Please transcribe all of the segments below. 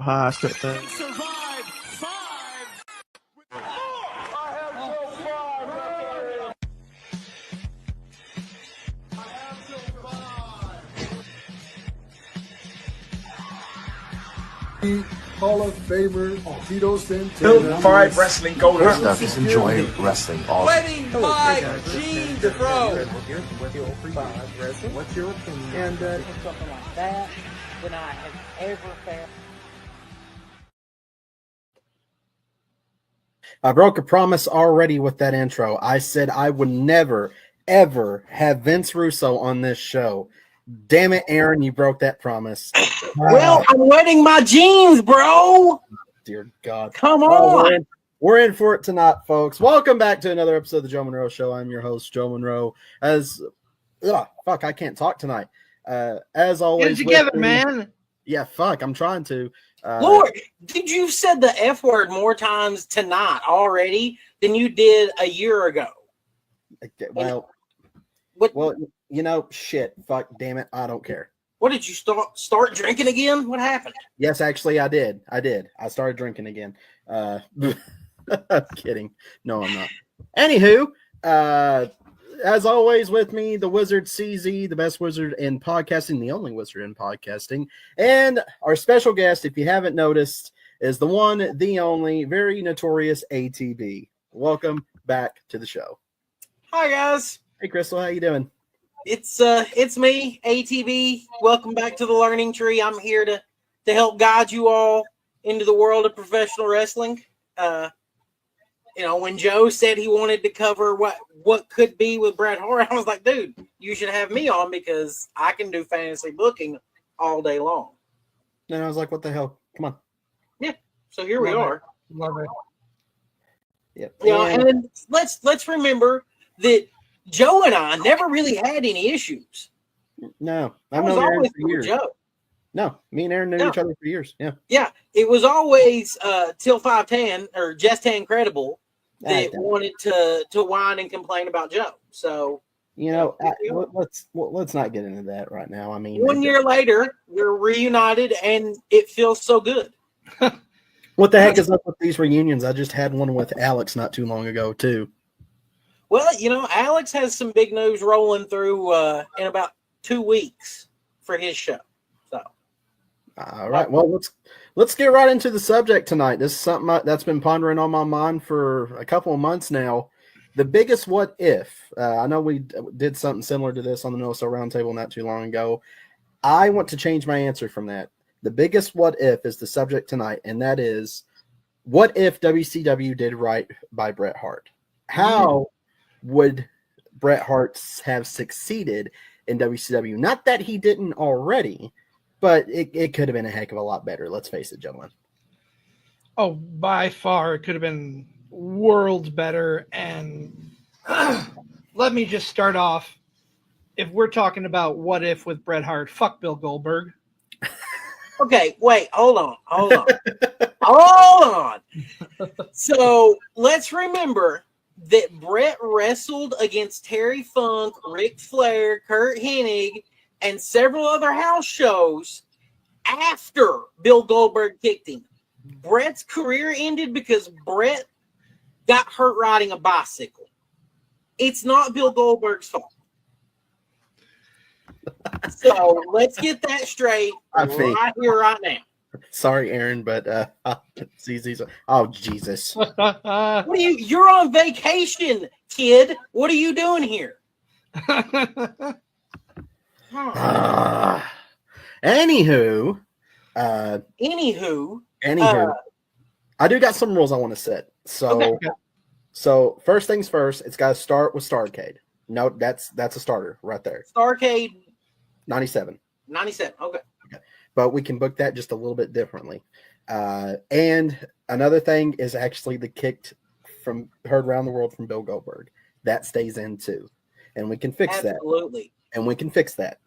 Survived five. Hall of Famer Tito Santana. 5 wrestling gold. Stuff is enjoy wrestling. Wedding by Gene Bro. What's your opinion? And something like that than I have ever felt. I broke a promise already with that intro. I said I would never, ever have Vince Russo on this show. Damn it, Aaron, you broke that promise. Well, I'm wetting my jeans, bro. Dear God. Come on. We're in for it tonight, folks. Welcome back to another episode of the Joe Monroe Show. I'm your host, Joe Monroe. I can't talk tonight. As always. Get it together, man. Yeah, I'm trying to. Lord, did you said the F word more times tonight already than you did a year ago? Well, shit. Fuck, damn it. I don't care. What, did you start drinking again? What happened? Yes, actually, I did. I started drinking again. I'm kidding. No, I'm not. Anywho, as always with me, the wizard CZ, the best wizard in podcasting, the only wizard in podcasting. And our special guest, if you haven't noticed, is the one, the only, very notorious ATB. Welcome back to the show. Hi, guys. Hey, Crystal, how you doing? It's me, ATB. Welcome back to the Learning Tree. I'm here to help guide you all into the world of professional wrestling. When Joe said he wanted to cover what could be with Bret Hart, I was like, dude, you should have me on because I can do fantasy booking all day long. And I was like, what the hell? Come on. Yeah. So here we are. Love it. Yep. And let's remember that Joe and I never really had any issues. No, I was always with Joe. No, me and Aaron knew each other for years. Yeah. Yeah. It was always till 510 or just incredible that wanted to whine and complain about Joe. So let's not get into that right now. I mean, 1 year later, we're reunited and it feels so good. What the heck is up with these reunions? I just had one with Alex not too long ago too. Well, Alex has some big news rolling through in about 2 weeks for his show. So, all right. Well, let's get right into the subject tonight. This is something that's been pondering on my mind for a couple of months now. The biggest what if. I know we did something similar to this on the No So Roundtable not too long ago. I want to change my answer from that. The biggest what if is the subject tonight, and that is, what if WCW did right by Bret Hart? How would Bret Hart have succeeded in WCW? Not that he didn't already, but it could have been a heck of a lot better. Let's face it, gentlemen. Oh, by far, it could have been worlds better. And let me just start off. If we're talking about what if with Bret Hart, fuck Bill Goldberg. Okay, wait, hold on. Hold on. So let's remember that Bret wrestled against Terry Funk, Ric Flair, Kurt Hennig, and several other house shows after Bill Goldberg kicked him. Bret's career ended because Bret got hurt riding a bicycle. It's not Bill Goldberg's fault. So let's get that straight right here, right now. Sorry, Aaron, but oh Jesus! What are you? You're on vacation, kid. What are you doing here? Anywho, I do got some rules I want to set. So first things first, it's got to start with Starrcade. No, that's a starter right there. Starrcade 97. 97. Okay. But we can book that just a little bit differently. And another thing is actually the kicked from heard around the world from Bill Goldberg. That stays in too. And we can fix that. Absolutely. And we can fix that.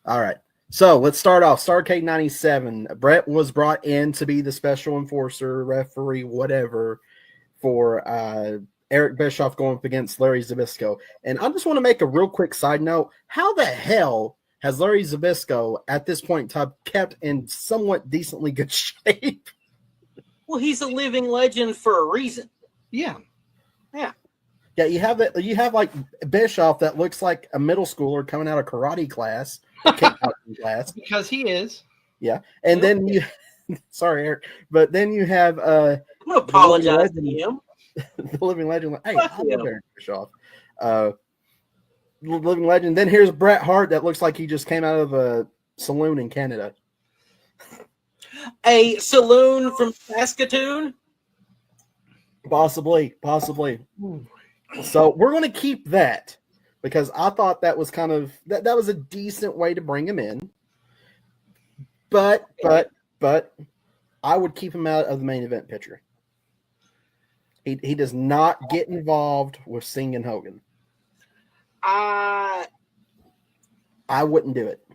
All right. So let's start off. Starrcade 97. Bret was brought in to be the special enforcer, referee, whatever, for Eric Bischoff going up against Larry Zbyszko. And I just want to make a real quick side note. How the hell has Larry Zbyszko at this point in time kept in somewhat decently good shape? Well, he's a living legend for a reason. Yeah. Yeah, you have that. You have like Bischoff that looks like a middle schooler coming out of karate class, kickboxing class. Because he is. Yeah, and then you, sorry, Eric, but then you have I'm gonna apologize to him. the living legend. Hey, Fuck I love him. Eric Bischoff. Living legend. Then here's Bret Hart that looks like he just came out of a saloon in Canada. A saloon from Saskatoon. Possibly. So we're going to keep that because I thought that was kind of that was a decent way to bring him in. But I would keep him out of the main event picture. He does not get involved with Sting and Hogan. I wouldn't do it.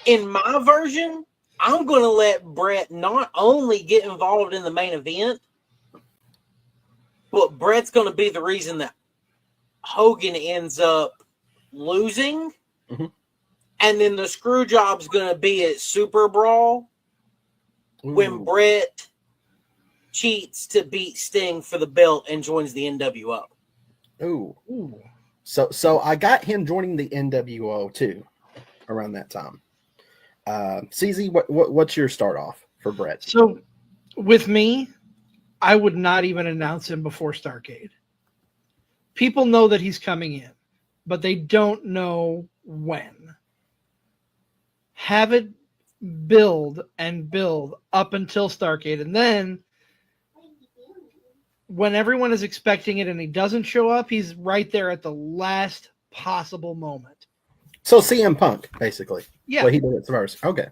In my version, I'm going to let Bret not only get involved in the main event, but Bret's going to be the reason that Hogan ends up losing. Mhm. And then the screw job's going to be at Super Brawl when Bret cheats to beat Sting for the belt and joins the NWO. Ooh. So I got him joining the NWO too around that time. CZ, what's your start off for Bret? So with me, I would not even announce him before Starrcade. People know that he's coming in, but they don't know when. Have it build up until Starrcade, and then when everyone is expecting it and he doesn't show up, he's right there at the last possible moment. So CM Punk, basically. Yeah. What he did at Survivor Series. Okay.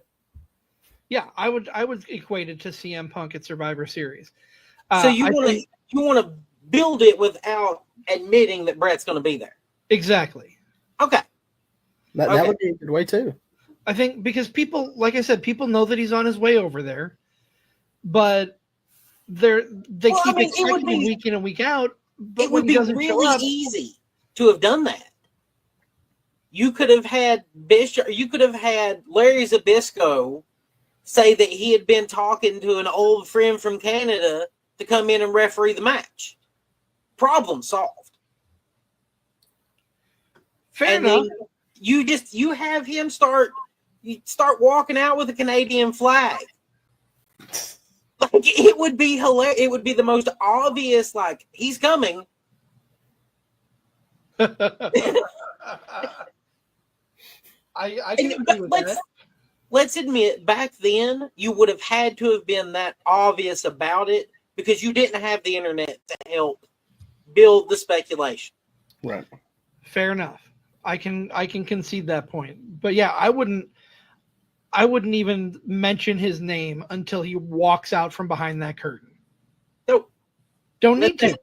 Yeah, I would equate it to CM Punk at Survivor Series. So you want to build it without admitting that Bret's going to be there. Exactly. Okay. That would be a good way too. I think because people, like I said, people know that he's on his way over there, but they keep expecting him week in and week out. But it would be really easy to have done that. You could have had Bishop. You could have had Larry Zbyszko say that he had been talking to an old friend from Canada to come in and referee the match. Problem solved. Fair enough. You have him start walking out with a Canadian flag. Like, it would be hilarious. It would be the most obvious, like, he's coming. I can agree with that. Let's admit, back then, you would have had to have been that obvious about it because you didn't have the internet to help build the speculation. Right. Fair enough. I can concede that point. But yeah, I wouldn't even mention his name until he walks out from behind that curtain. Nope. Don't need to.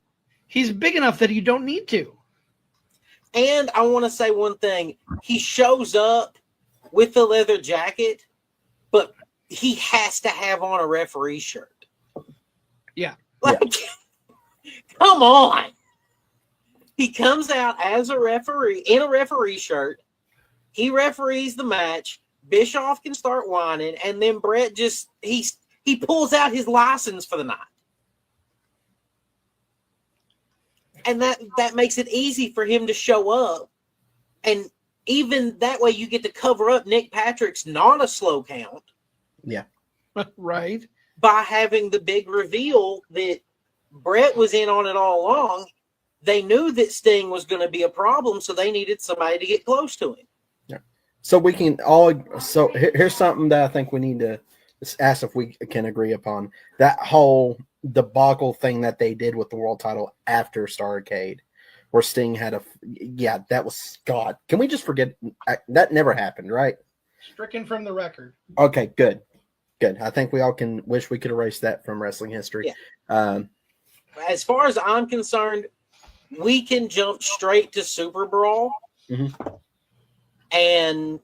He's big enough that you don't need to. And I want to say one thing. He shows up with the leather jacket, but he has to have on a referee shirt. Yeah. Like, come on. He comes out as a referee in a referee shirt. He referees the match. Bischoff can start whining, and then Bret just he pulls out his license for the night. And that makes it easy for him to show up. And even that way you get to cover up Nick Patrick's not a slow count. Yeah. Right. By having the big reveal that Bret was in on it all along. They knew that Sting was going to be a problem, so they needed somebody to get close to him. Yeah. So we can all. So here's something that I think we need to ask if we can agree upon. That whole debacle thing that they did with the world title after Starrcade, where Sting had that was God. Can we just forget that never happened, right? Stricken from the record. Okay, good. I think we all can wish we could erase that from wrestling history. Yeah. As far as I'm concerned, we can jump straight to Super Brawl. Mm-hmm. And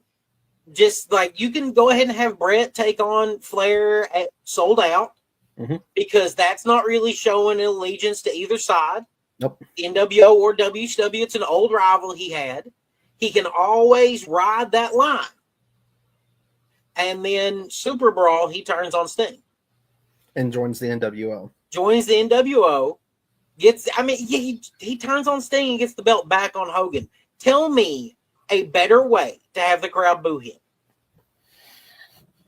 just like you can go ahead and have Bret take on Flair at Sold Out, mm-hmm. because that's not really showing an allegiance to either side. Nope. NWO or WCW, it's an old rival he had. He can always ride that line. And then Super Brawl, he turns on Sting. And joins the NWO. Joins the NWO. He turns on Sting and gets the belt back on Hogan. Tell me a better way to have the crowd boo him.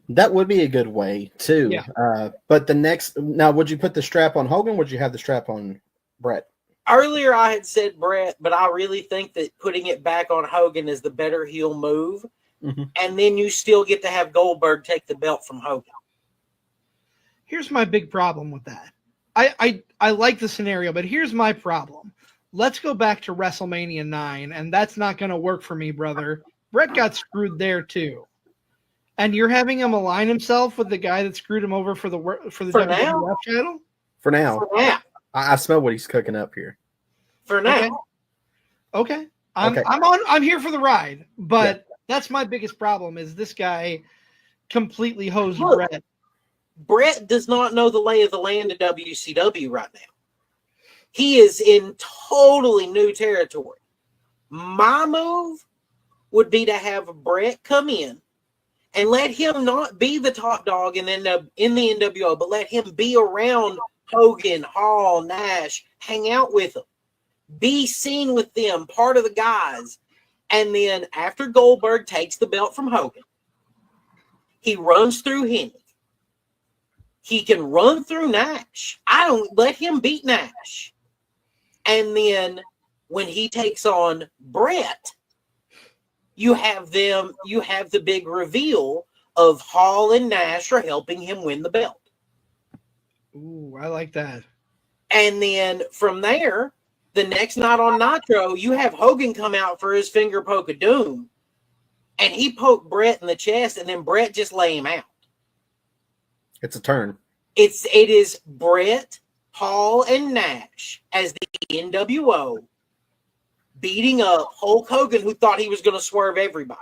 That would be a good way, too. Yeah. But now, would you put the strap on Hogan? Would you have the strap on Bret? Earlier, I had said Bret, but I really think that putting it back on Hogan is the better heel move. Mm-hmm. And then you still get to have Goldberg take the belt from Hogan. Here's my big problem with that. I like the scenario, but here's my problem. Let's go back to WrestleMania 9, and that's not going to work for me, brother. Bret got screwed there, too. And you're having him align himself with the guy that screwed him over for the WWF title? For now. I smell what he's cooking up here. For now. Okay. I'm here for the ride, but that's my biggest problem is this guy completely hosed Bret. Bret does not know the lay of the land of WCW right now. He is in totally new territory. My move would be to have Bret come in and let him not be the top dog in the NWO, but let him be around Hogan, Hall, Nash, hang out with them, be seen with them, part of the guys. And then after Goldberg takes the belt from Hogan, he runs through Hennig. He can run through Nash. I don't let him beat Nash. And then when he takes on Bret, you have the big reveal of Hall and Nash are helping him win the belt. Ooh, I like that. And then from there, the next night on Nitro, you have Hogan come out for his finger poke of doom. And he poked Bret in the chest, and then Bret just lay him out. It's a turn. It is Bret, Hall, and Nash as the NWO beating up Hulk Hogan, who thought he was going to swerve everybody.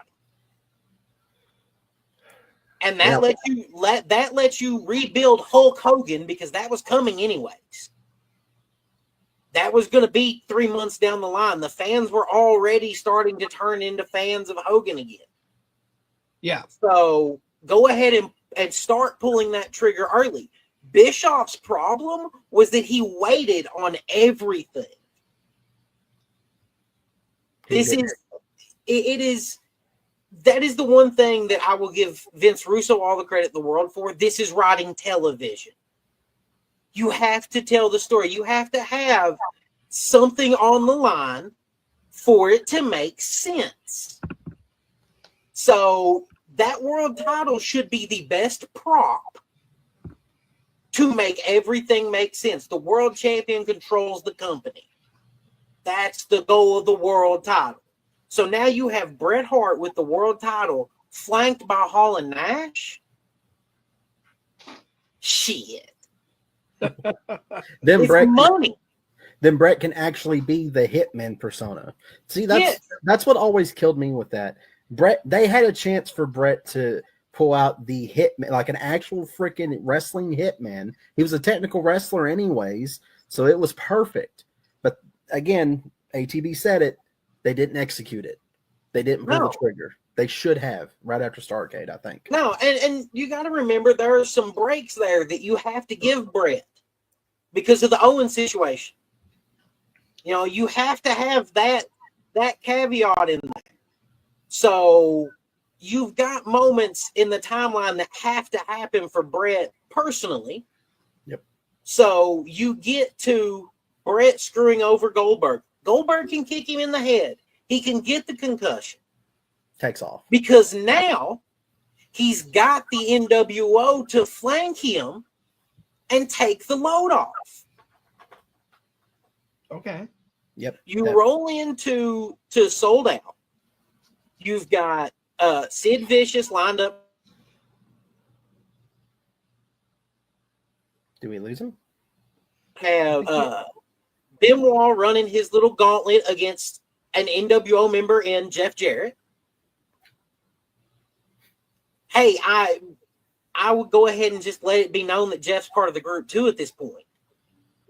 And that lets you rebuild Hulk Hogan because that was coming anyways. That was going to be 3 months down the line. The fans were already starting to turn into fans of Hogan again. Yeah. So go ahead and start pulling that trigger early. Bischoff's problem was that he waited on everything. That is the one thing that I will give Vince Russo all the credit in the world for. This is writing television. You have to tell the story. You have to have something on the line for it to make sense. So that world title should be the best prop to make everything make sense. The world champion controls the company. That's the goal of the world title. So now you have Bret Hart with the world title flanked by Hall and Nash. Shit. Then Bret can actually be the hitman persona. See, that's what always killed me with that. Bret, they had a chance for Bret to pull out the hitman, like an actual freaking wrestling hitman. He was a technical wrestler anyways, so it was perfect. But again, ATB said it, they didn't execute it. They didn't pull the trigger. They should have right after Starrcade, I think. No, and you got to remember there are some breaks there that you have to give Bret because of the Owen situation. You know, you have to have that caveat in there. So you've got moments in the timeline that have to happen for Bret personally. Yep. So you get to Bret screwing over Goldberg. Goldberg can kick him in the head. He can get the concussion. Takes off. Because now he's got the NWO to flank him and take the load off. Okay. Yep. You roll into Sold Out. You've got Sid Vicious lined up. Do we lose him? Have Benoit running his little gauntlet against an NWO member in Jeff Jarrett. Hey, I would go ahead and just let it be known that Jeff's part of the group too at this point.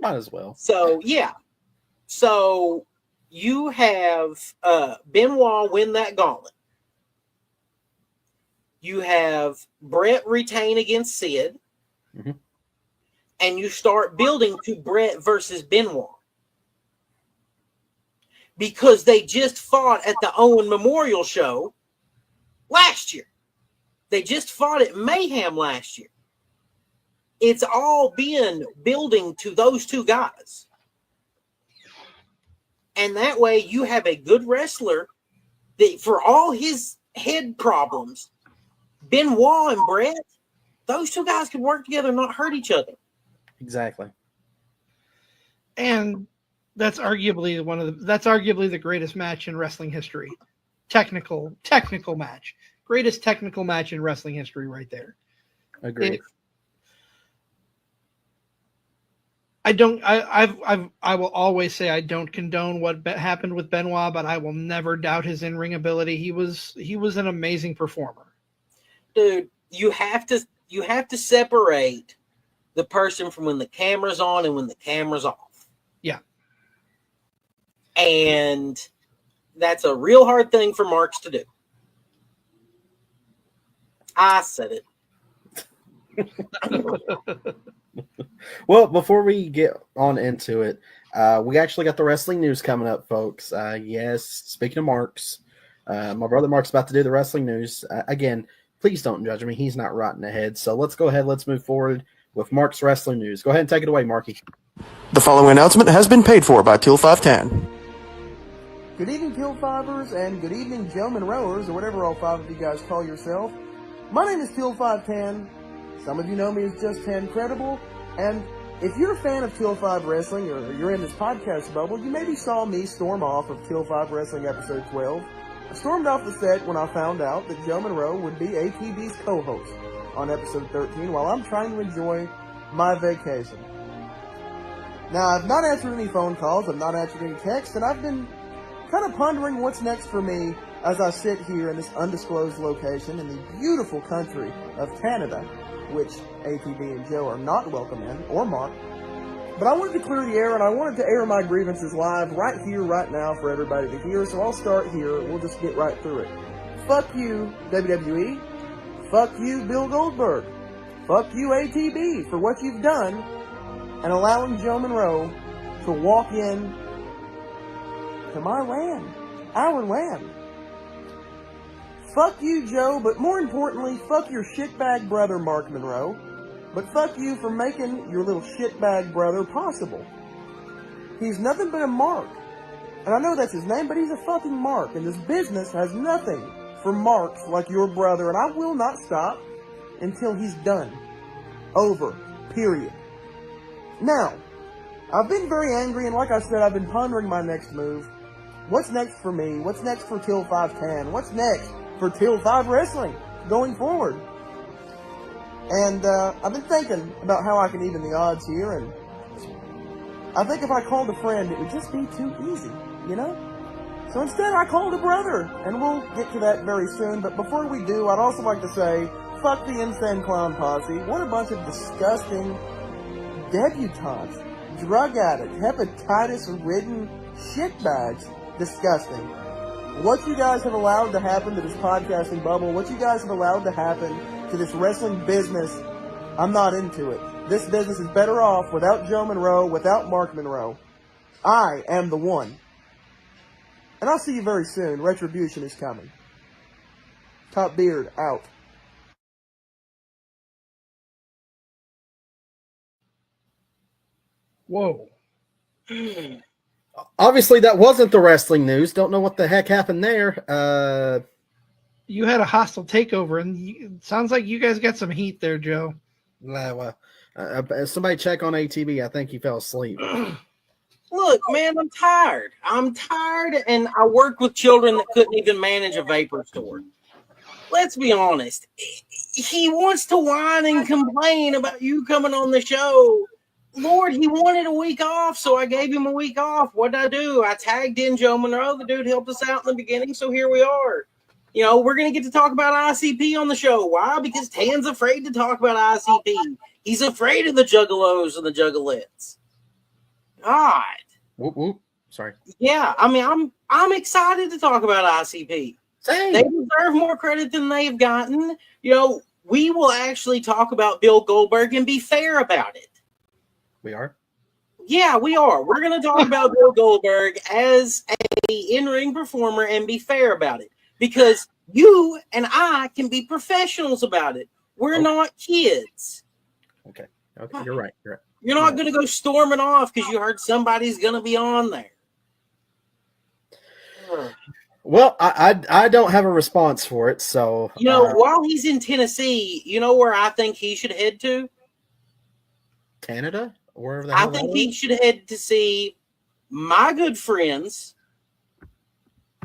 Might as well. So, yeah. So you have Benoit win that gauntlet. You have Bret retain against Sid. Mm-hmm. And you start building to Bret versus Benoit. Because they just fought at the Owen Memorial Show last year. They just fought at Mayhem last year. It's all been building to those two guys. And that way you have a good wrestler that for all his head problems, Benoit and Bret, those two guys could work together and not hurt each other. Exactly. And that's arguably the greatest match in wrestling history. Technical match. Greatest technical match in wrestling history right there. Agreed. I will always say I don't condone what happened with Benoit, but I will never doubt his in-ring ability. He was an amazing performer. Dude, you have to separate the person from when the camera's on and when the camera's off. Yeah. And that's a real hard thing for Marks to do. I said it. Well, before we get on into it, we actually got the wrestling news coming up, folks. Yes, speaking of Marks, my brother Mark's about to do the wrestling news. Again, please don't judge me. He's not rotting ahead. So let's go ahead. Let's move forward with Mark's wrestling news. Go ahead and take it away, Marky. The following announcement has been paid for by Teal 510. Good evening, Teal Fivers, and good evening, Joe Monroeers, or whatever all five of you guys call yourself. My name is Teal 510. Some of you know me as Just 10 Credible. And if you're a fan of Teal 5 Wrestling, or you're in this podcast bubble, you maybe saw me storm off of Teal 5 Wrestling episode 12. I stormed off the set when I found out that Joe Monroe would be ATB's co-host on episode 13 while I'm trying to enjoy my vacation. Now, I've not answered any phone calls, I've not answered any texts, and I've been kind of pondering what's next for me as I sit here in this undisclosed location in the beautiful country of Canada, which ATB and Joe are not welcome in, or Mark. But I wanted to clear the air, and I wanted to air my grievances live right here, right now, for everybody to hear, so I'll start here. We'll just get right through it. Fuck you, WWE. Fuck you, Bill Goldberg. Fuck you, ATB, for what you've done and allowing Joe Monroe to walk in to my land, our land. Fuck you, Joe, but more importantly, fuck your shitbag brother, Mark Monroe. But fuck you for making your little shitbag brother possible. He's nothing but a mark. And I know that's his name, but he's a fucking mark. And this business has nothing for marks like your brother. And I will not stop until he's done. Over. Period. Now, I've been very angry, and like I said, I've been pondering my next move. What's next for me? What's next for Teal 510? What's next for Teal 5 Wrestling going forward? And I've been thinking about how I can even the odds here, and I think if I called a friend, it would just be too easy, you know? So instead, I called a brother, and we'll get to that very soon. But before we do, I'd also like to say, fuck the Insane Clown Posse. What a bunch of disgusting debutantes, drug addicts, hepatitis-ridden shitbags. Disgusting. What you guys have allowed to happen to this podcasting bubble, what you guys have allowed to happen to this wrestling business, I'm not into it. This business is better off without Joe Monroe, without Mark Monroe. I am the one. And I'll see you very soon. Retribution is coming. Top Beard out. Whoa. Obviously, that wasn't the wrestling news. Don't know what the heck happened there. You had a hostile takeover, and it sounds like you guys got some heat there, Joe. Somebody check on ATB. I think he fell asleep. Look, man, I'm tired. And I worked with children that couldn't even manage a vapor store. Let's be honest. He wants to whine and complain about you coming on the show. Lord, he wanted a week off, so I gave him a week off. What did I do? I tagged in Joe Monroe. The dude helped us out in the beginning, so here we are. You know, we're going to get to talk about ICP on the show. Why? Because Tan's afraid to talk about ICP. He's afraid of the juggalos and the juggalettes. God. Whoop, whoop. Sorry. Yeah, I mean, I'm excited to talk about ICP. Same. They deserve more credit than they've gotten. You know, we will actually talk about Bill Goldberg and be fair about it. We are. Yeah, we are. We're going to talk about Bill Goldberg as a in-ring performer and be fair about it, because you and I can be professionals about it. We're not kids. Okay. You're right. You're not going to go storming off because you heard somebody's going to be on there. Well, I don't have a response for it, so You know, while he's in Tennessee, you know where I think he should head to? Canada, wherever the I hell think that he is? should head to see my good friends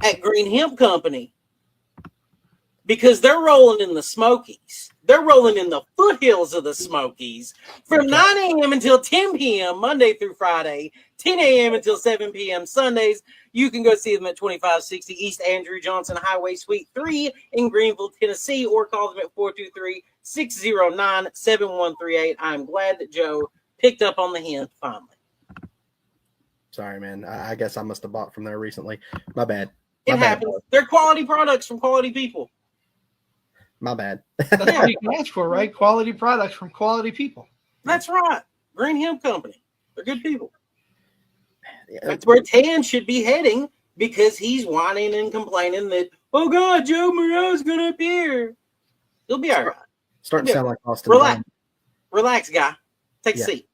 at Green Hemp Company, because they're rolling in the Smokies. They're rolling in the foothills of the Smokies from 9 a.m. until 10 p.m. Monday through Friday, 10 a.m. until 7 p.m. Sundays. You can go see them at 2560 East Andrew Johnson Highway, Suite 3 in Greenville, Tennessee, or call them at 423-609-7138. I'm glad that Joe picked up on the hint finally. Sorry, man. I guess I must have bought from there recently. My bad. It happens. They're quality products from quality people. My bad. That's what you can ask for, right? Quality products from quality people. That's right. Green Hemp Company. They're good people. That's where Tan should be heading, because he's whining and complaining that, oh God, Joe Monroe's going to appear. He'll be all right. Starting to sound like Austin. Relax. Relax, guy. Take a seat.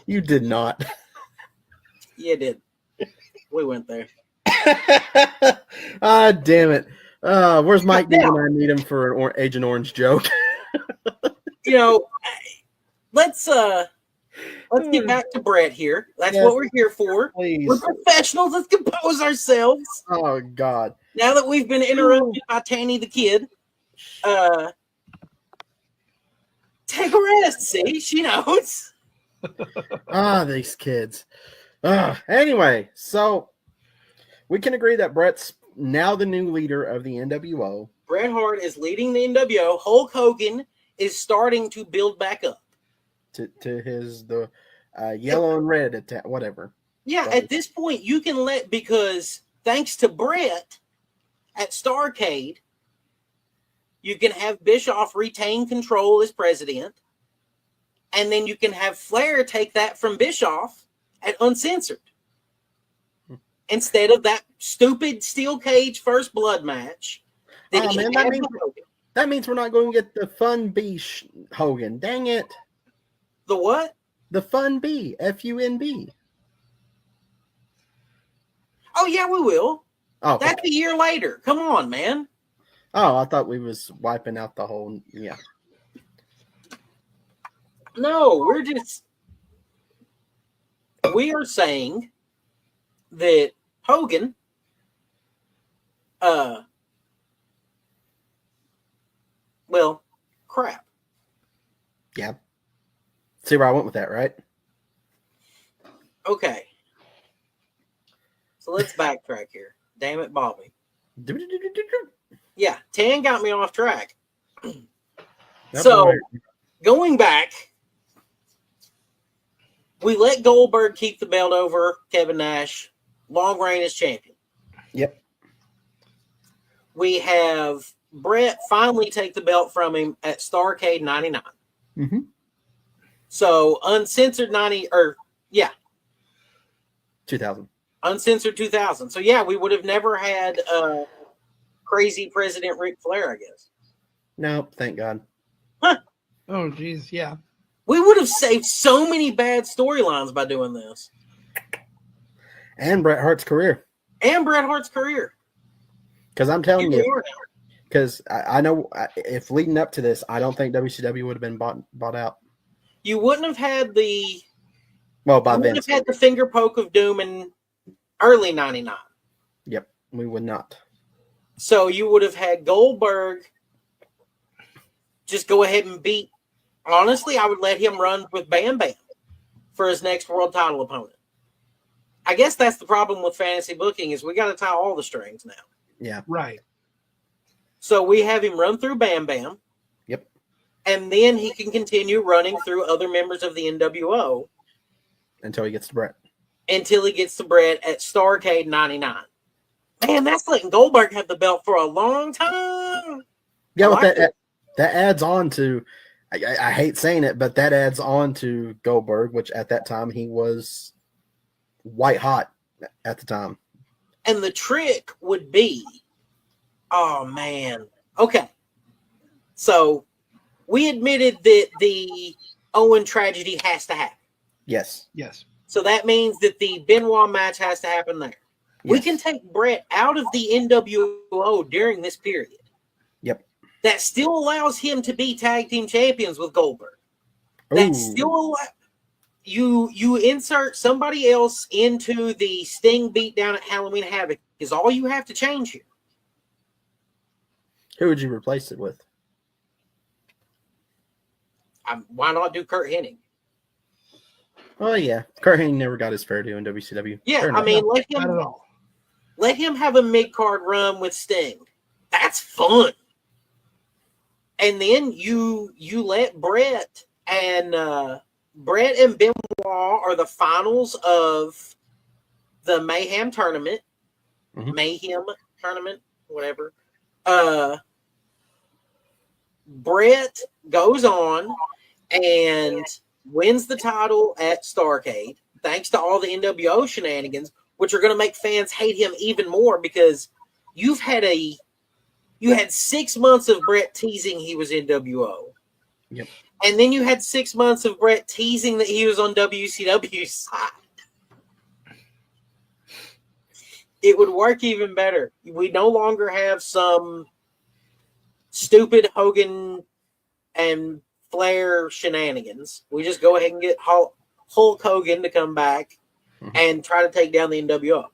You did not. Yeah, it did. We went there. Ah, damn it. Where's Mike D when I need him for an Agent Orange joke? You know, let's get back to Bret here. That's what we're here for. Please. We're professionals. Let's compose ourselves. Oh, God. Now that we've been interrupted by Tanny the Kid, take a rest. See, she knows. These kids. Anyway, so we can agree that Bret's now the new leader of the NWO. Bret Hart is leading the NWO. Hulk Hogan is starting to build back up to his yellow and red attack, whatever. Yeah, at this point you can because thanks to Bret at Starrcade, you can have Bischoff retain control as president, and then you can have Flair take that from Bischoff at Uncensored instead of that stupid steel cage first blood match. That means we're not going to get the Fun B Hogan. Dang it. The what? The Fun B. F-U-N-B. Oh, yeah, we will. Oh, that's a year later. Come on, man. Oh, I thought we was wiping out the whole, yeah. No, we are saying that Hogan, well, crap. Yeah. See where I went with that, right? Okay. So let's backtrack here. Damn it, Bobby. Yeah, Tan got me off track. So, going back, we let Goldberg keep the belt over Kevin Nash. Long reign as champion. Yep. We have Bret finally take the belt from him at Starrcade 99. Mm-hmm. So, Uncensored 2000. Uncensored 2000. So, yeah, we would have never had crazy President Ric Flair, I guess. No, thank God. Huh. Oh, geez, yeah. We would have saved so many bad storylines by doing this. And Bret Hart's career. Because I'm telling you, because I know if leading up to this, I don't think WCW would have been bought out. You wouldn't have had the finger poke of doom in early 99. Yep, we would not. So you would have had Goldberg just go ahead and beat. Honestly, I would let him run with Bam Bam for his next world title opponent. I guess that's the problem with fantasy booking is we got to tie all the strings now. Yeah. Right. So we have him run through Bam Bam. Yep. and then he can continue running through other members of the NWO until he gets to Bret. Until he gets to Bret at Starrcade 99. Man, that's letting Goldberg have the belt for a long time. Yeah, but that adds on to, I hate saying it, but that adds on to Goldberg, which at that time he was white hot at the time. And the trick would be, oh man, okay. So we admitted that the Owen tragedy has to happen. Yes. Yes. So that means that the Benoit match has to happen there. Yes. We can take Bret out of the NWO during this period. Yep. That still allows him to be tag team champions with Goldberg. That still you insert somebody else into the Sting beatdown at Halloween Havoc is all you have to change here. Who would you replace it with? Why not do Kurt Hennig? Oh yeah, Kurt Hennig never got his fair due in WCW. Yeah, I mean, let him have a mid-card run with Sting. That's fun. And then you let Bret and Benoit are the finals of the Mayhem tournament. Mm-hmm. Mayhem tournament, whatever. Bret goes on and wins the title at Starrcade, thanks to all the NWO shenanigans, which are going to make fans hate him even more because you had 6 months of Bret teasing he was NWO. Yep. And then you had 6 months of Bret teasing that he was on WCW's side. It would work even better. We no longer have some stupid Hogan and Flair shenanigans. We just go ahead and get Hulk Hogan to come back and try to take down the NWO.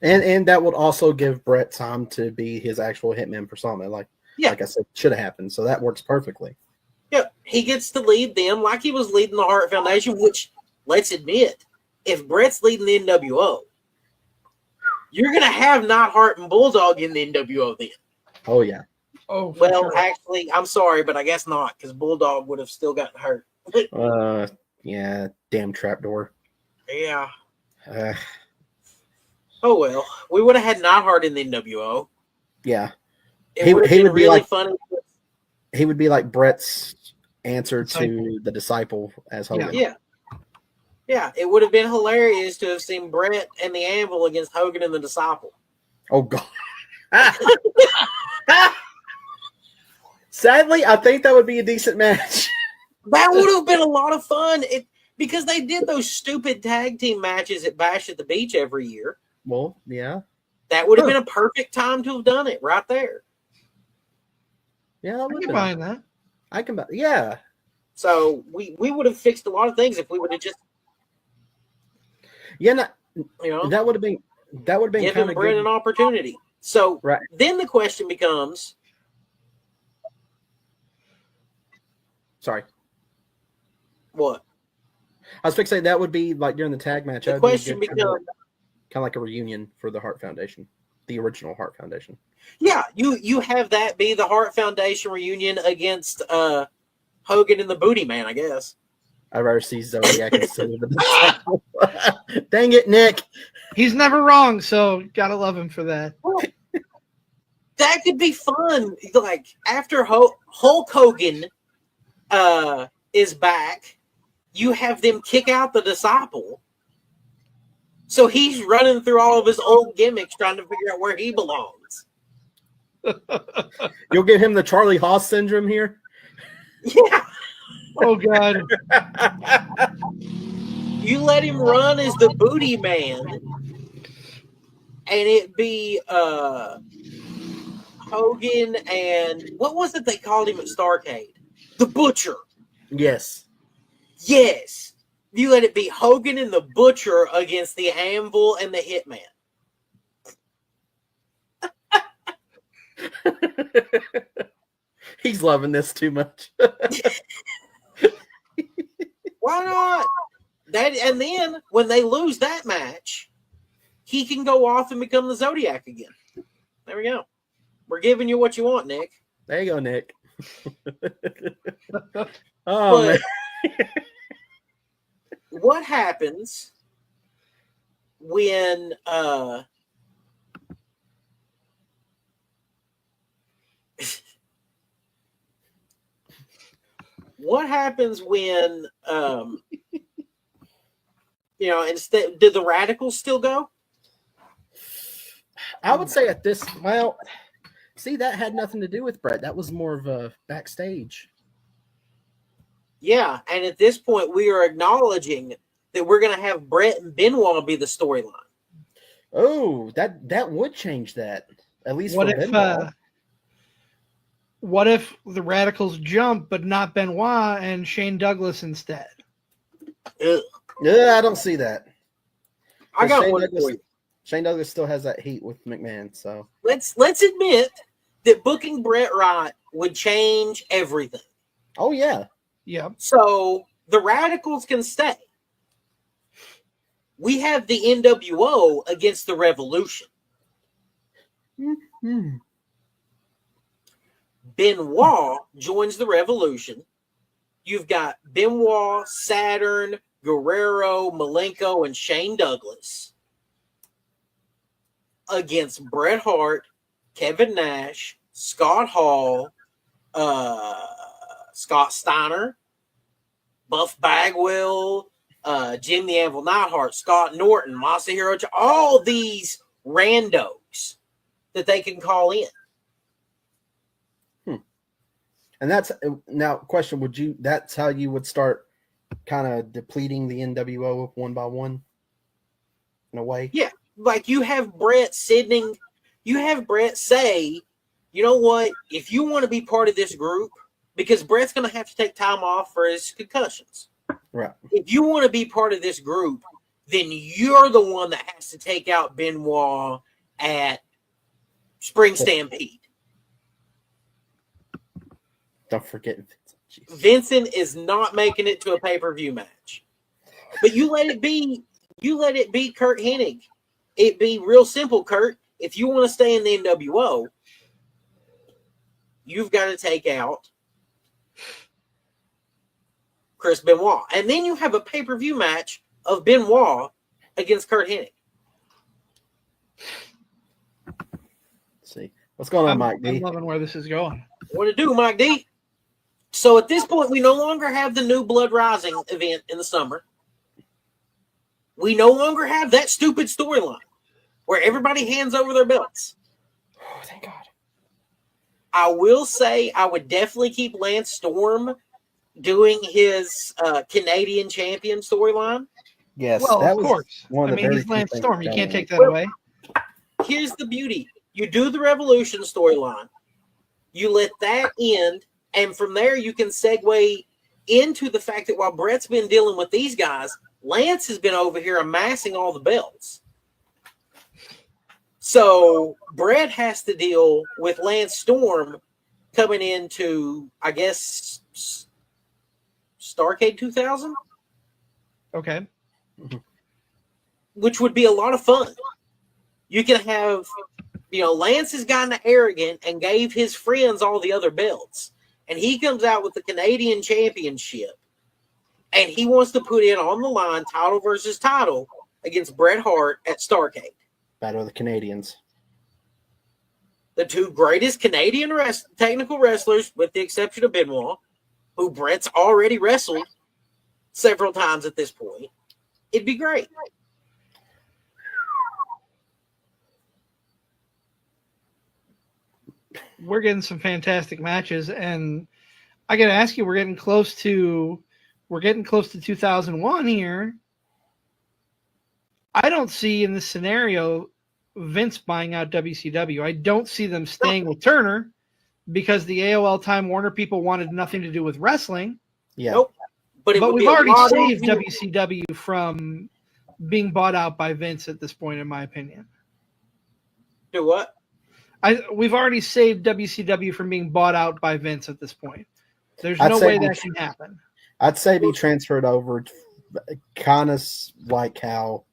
And that would also give Bret time to be his actual Hitman persona, like I said, should have happened. So that works perfectly. Yeah, he gets to lead them like he was leading the Hart Foundation, which, let's admit, if Bret's leading the NWO, you're going to have not Hart and Bulldog in the NWO then. Oh, yeah. Oh, well, sure. Actually, I'm sorry, but I guess not, because Bulldog would have still gotten hurt. Yeah, damn trapdoor. Yeah. Oh, well. We would have had Neidhart in the NWO. Yeah. It would have been really funny. He would be like Bret's answer to the Disciple as Hogan. Yeah, it would have been hilarious to have seen Bret and the Anvil against Hogan and the Disciple. Oh, God. Sadly, I think that would be a decent match. That would have been a lot of fun. Because they did those stupid tag team matches at Bash at the Beach every year. Well, yeah. That would have been a perfect time to have done it right there. Yeah, I can buy that. I can buy. Yeah. So we would have fixed a lot of things if we would have just. Yeah, that would have been giving Bret an opportunity. So then the question becomes. Sorry. What? I was fixing that would be like during the tag match. The question becomes kind of like a reunion for the Hart Foundation, the original Hart Foundation. Yeah, you have that be the Hart Foundation reunion against Hogan and the Booty Man, I guess. I'd rather see Zodiac instead of the Disciple. Dang it, Nick. He's never wrong, so gotta love him for that. That could be fun. Like after Hulk Hogan is back, you have them kick out the Disciple. So he's running through all of his old gimmicks trying to figure out where he belongs. You'll give him the Charlie Haas syndrome here? Yeah. Oh, God. You let him run as the Booty Man, and it be Hogan and what was it they called him at Starrcade? The Butcher. Yes. Yes. You let it be Hogan and the Butcher against the Anvil and the Hitman. He's loving this too much. Why not? And then when they lose that match, he can go off and become the Zodiac again. There we go. We're giving you what you want, Nick. There you go, Nick. Oh man. What happens when what happens when instead, did the Radicals still go? I would say see, that had nothing to do with Bret. That was more of a backstage. Yeah, and at this point, we are acknowledging that we're going to have Bret and Benoit be the storyline. Oh, that would change that. At least What for if Benoit. what if the Radicals jump, but not Benoit and Shane Douglas instead? Ugh. Yeah, I don't see that. I got Shane one Douglas, for you. Shane Douglas still has that heat with McMahon, so Let's admit that booking Bret right would change everything. oh yeah. Yep. So the Radicals can stay. We have the NWO against the Revolution. Mm-hmm. Benoit joins the Revolution. You've got Benoit, Saturn, Guerrero, Malenko, and Shane Douglas against Bret Hart, Kevin Nash, Scott Hall, Scott Steiner, Buff Bagwell, Jim the Anvil Neidhart, Scott Norton, Masahiro, all these randos that they can call in. And that's now question, that's how you would start kind of depleting the NWO one by one in a way? Yeah. Like you have Bret say, you know what, if you want to be part of this group, because Bret's going to have to take time off for his concussions. Right. If you want to be part of this group, then you're the one that has to take out Benoit at Spring Stampede. Don't forget Vincent. Vincent is not making it to a pay-per-view match. But you let it be Kurt Hennig. It be real simple, Kurt. If you want to stay in the NWO, you've got to take out Chris Benoit. And then you have a pay-per-view match of Benoit against Kurt Hennig. Let's see. What's going on, Mike D? I'm loving where this is going. What to do, Mike D? So at this point, we no longer have the New Blood Rising event in the summer. We no longer have that stupid storyline where everybody hands over their belts. Oh, thank God. I will say I would definitely keep Lance Storm doing his Canadian champion storyline. Yes, Well, that of was course. one of the very He's few Lance things Storm. You that can't went. take that away. Here's the beauty. You do the Revolution storyline. You let that end. And from there, you can segue into the fact that while Bret's been dealing with these guys, Lance has been over here amassing all the belts. So Bret has to deal with Lance Storm coming into, I guess, Starrcade 2000? Okay. Which would be a lot of fun. You can have, Lance has gotten arrogant and gave his friends all the other belts. And he comes out with the Canadian Championship. And he wants to put in on the line title versus title against Bret Hart at Starrcade. Battle of the Canadians. The two greatest Canadian technical wrestlers, with the exception of Benoit, who Bret's already wrestled several times at this point. It'd be great. We're getting some fantastic matches, and I got to ask you, we're getting close to 2001 here. I don't see in this scenario Vince buying out WCW. I don't see them staying with Turner because the AOL Time Warner people wanted nothing to do with wrestling. Yeah. Nope. But we've already saved WCW from being bought out by Vince at this point, in my opinion. Do what? We've already saved WCW from being bought out by Vince at this point. There's I'd no say way we- that can happen. I'd say be transferred over, kind of like how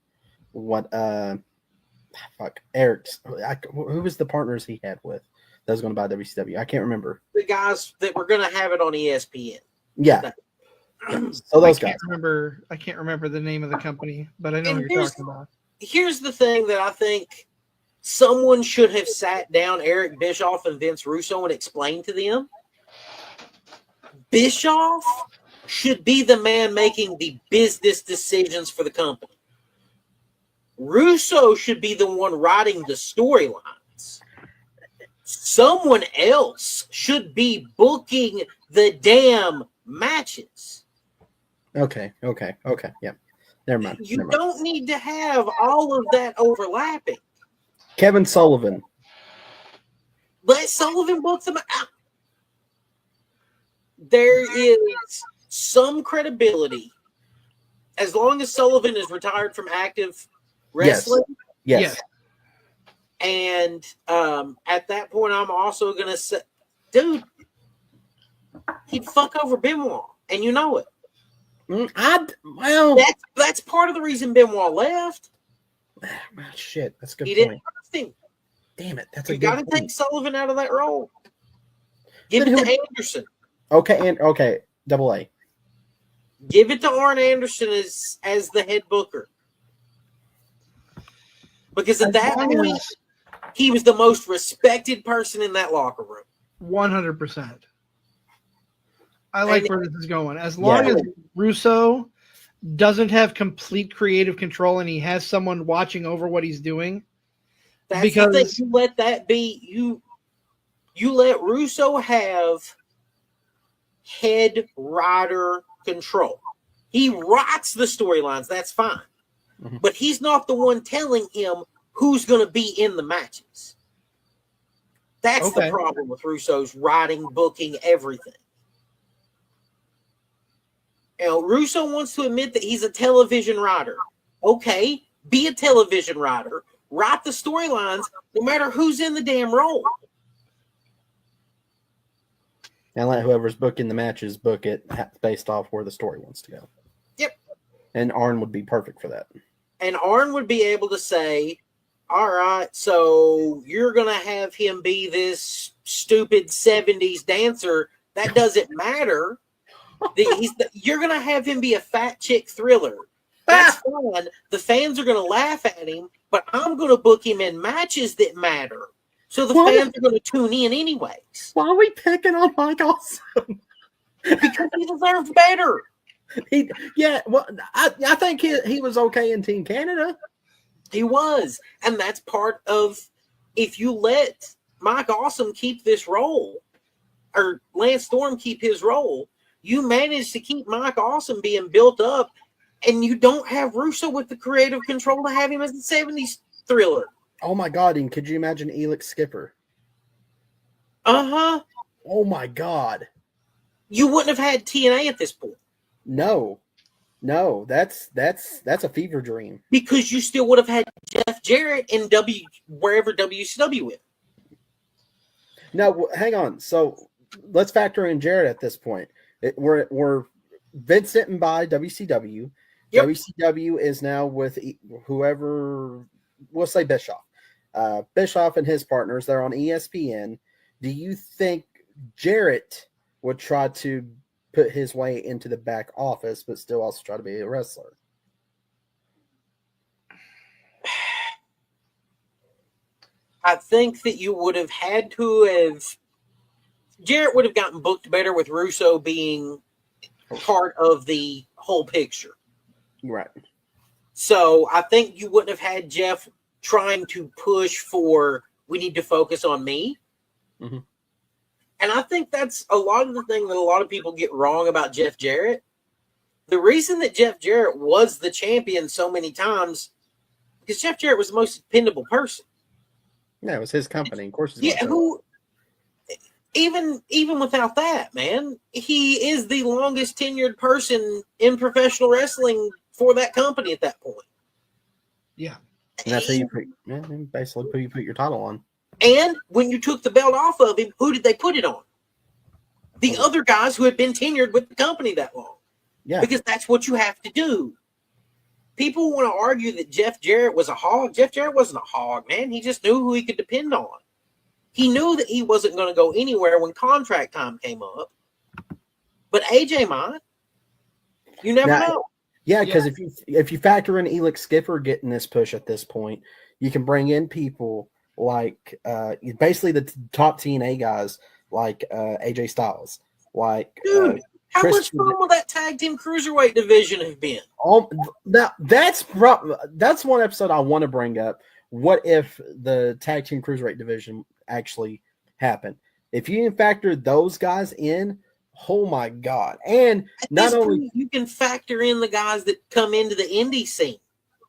Eric's. Who was the partners he had with that was going to buy WCW. I can't remember. The guys that were going to have it on ESPN. Yeah. So those guys. I can't remember the name of the company, but I know And what you're talking about. Here's the thing that I think someone should have sat down Eric Bischoff and Vince Russo and explained to them. Bischoff should be the man making the business decisions for the company. Russo should be the one writing the storylines. Someone else should be booking the damn matches. Okay. Yeah. Never mind. You don't need to have all of that overlapping. Kevin Sullivan. Let Sullivan book them out. There is some credibility as long as Sullivan is retired from active wrestling. Yes. And at that point, I'm also going to say, dude, he'd fuck over Benoit, and you know it. That's part of the reason Benoit left. Shit, that's a good He point. didn't trust him. Damn it, that's a You good got to point. take Sullivan out of that role. Give Then it to Anderson. Okay, Double A. Give it to Arn Anderson as the head booker. Because at that point, he was the most respected person in that locker room. 100%. I like where this is going. As long as Russo doesn't have complete creative control and he has someone watching over what he's doing. That's the thing. You let that be. You let Russo have head writer control. He writes the storylines. That's fine. Mm-hmm. But he's not the one telling him who's going to be in the matches. That's the problem with Russo's writing, booking, everything. You know, Russo wants to admit that he's a television writer. Okay, be a television writer. Write the storylines no matter who's in the damn role. And let whoever's booking the matches book it based off where the story wants to go. Yep. And Arn would be perfect for that. And Arn would be able to say, all right, so you're going to have him be this stupid 70s dancer. That doesn't matter. You're going to have him be a fat chick thriller. That's fine. The fans are going to laugh at him, but I'm going to book him in matches that matter. So the fans are going to tune in anyways. Why are we picking on Mike Awesome? Because he deserves better. I think he was okay in Team Canada. He was. And that's part of, if you let Mike Awesome keep this role, or Lance Storm keep his role, you manage to keep Mike Awesome being built up, and you don't have Russo with the creative control to have him as the 70s thriller. Oh my God! And could you imagine Elix Skipper? Uh-huh. Oh my God! You wouldn't have had TNA at this point. No, that's a fever dream. Because you still would have had Jeff Jarrett in wherever WCW went. Now, hang on. So let's factor in Jarrett at this point. We're Vince didn't buy WCW. Yep. WCW is now with whoever. We'll say Bischoff. Bischoff and his partners. They're on ESPN. Do you think Jarrett would try to put his way into the back office, but still also try to be a wrestler? I think that you would have had to have. Jarrett would have gotten booked better with Russo being part of the whole picture. Right. So I think you wouldn't have had Jeff trying to push for, we need to focus on me. Mm-hmm. And I think that's a lot of the thing that a lot of people get wrong about Jeff Jarrett. The reason that Jeff Jarrett was the champion so many times, because Jeff Jarrett was the most dependable person. Yeah, it was his company. Of course. Even without that, man, he is the longest tenured person in professional wrestling for that company at that point. Yeah. And that's how you basically put your title on. And when you took the belt off of him, who did they put it on? The other guys who had been tenured with the company that long. Yeah. Because that's what you have to do. People want to argue that Jeff Jarrett was a hog. Jeff Jarrett wasn't a hog, man. He just knew who he could depend on. He knew that he wasn't going to go anywhere when contract time came up. But AJ might. You never know. Yeah, because if you factor in Elix Skipper getting this push at this point, you can bring in people like basically the top TNA guys like AJ Styles, like Dude, how much fun will that tag team cruiserweight division have been? That's one episode I want to bring up. What if the tag team cruiserweight division actually happened? If you can factor those guys in, oh my God! And not only you can factor in the guys that come into the indie scene.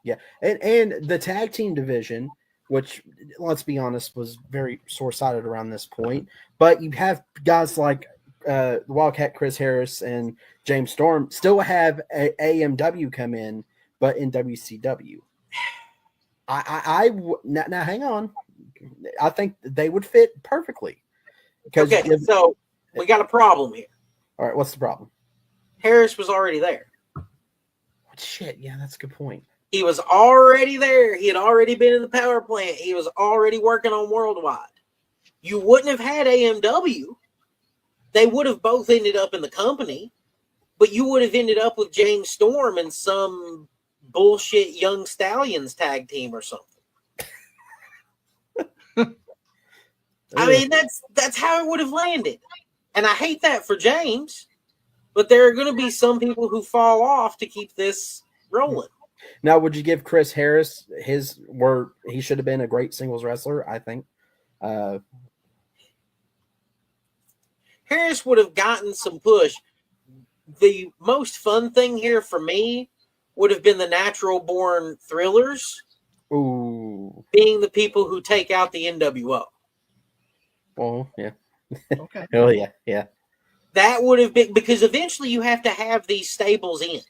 Yeah, and the tag team division, which let's be honest was very short-sighted around this point, but you have guys like Wildcat Chris Harris and James Storm still have AMW come in, but in WCW. Now hang on, I think they would fit perfectly. Okay, so we got a problem here. All right, what's the problem? Harris was already there. Shit, yeah, that's a good point. He was already there. He had already been in the power plant. He was already working on Worldwide. You wouldn't have had AMW. They would have both ended up in the company, but you would have ended up with James Storm and some bullshit Young Stallions tag team or something. I mean, that's how it would have landed. And I hate that for James, but there are going to be some people who fall off to keep this rolling. Now, would you give Chris Harris he should have been a great singles wrestler, I think. Harris would have gotten some push. The most fun thing here for me would have been the natural born Thrillers. Ooh. Being the people who take out the NWO. Oh, yeah. Okay. Oh, yeah, yeah. That would have been, because eventually you have to have these stables in.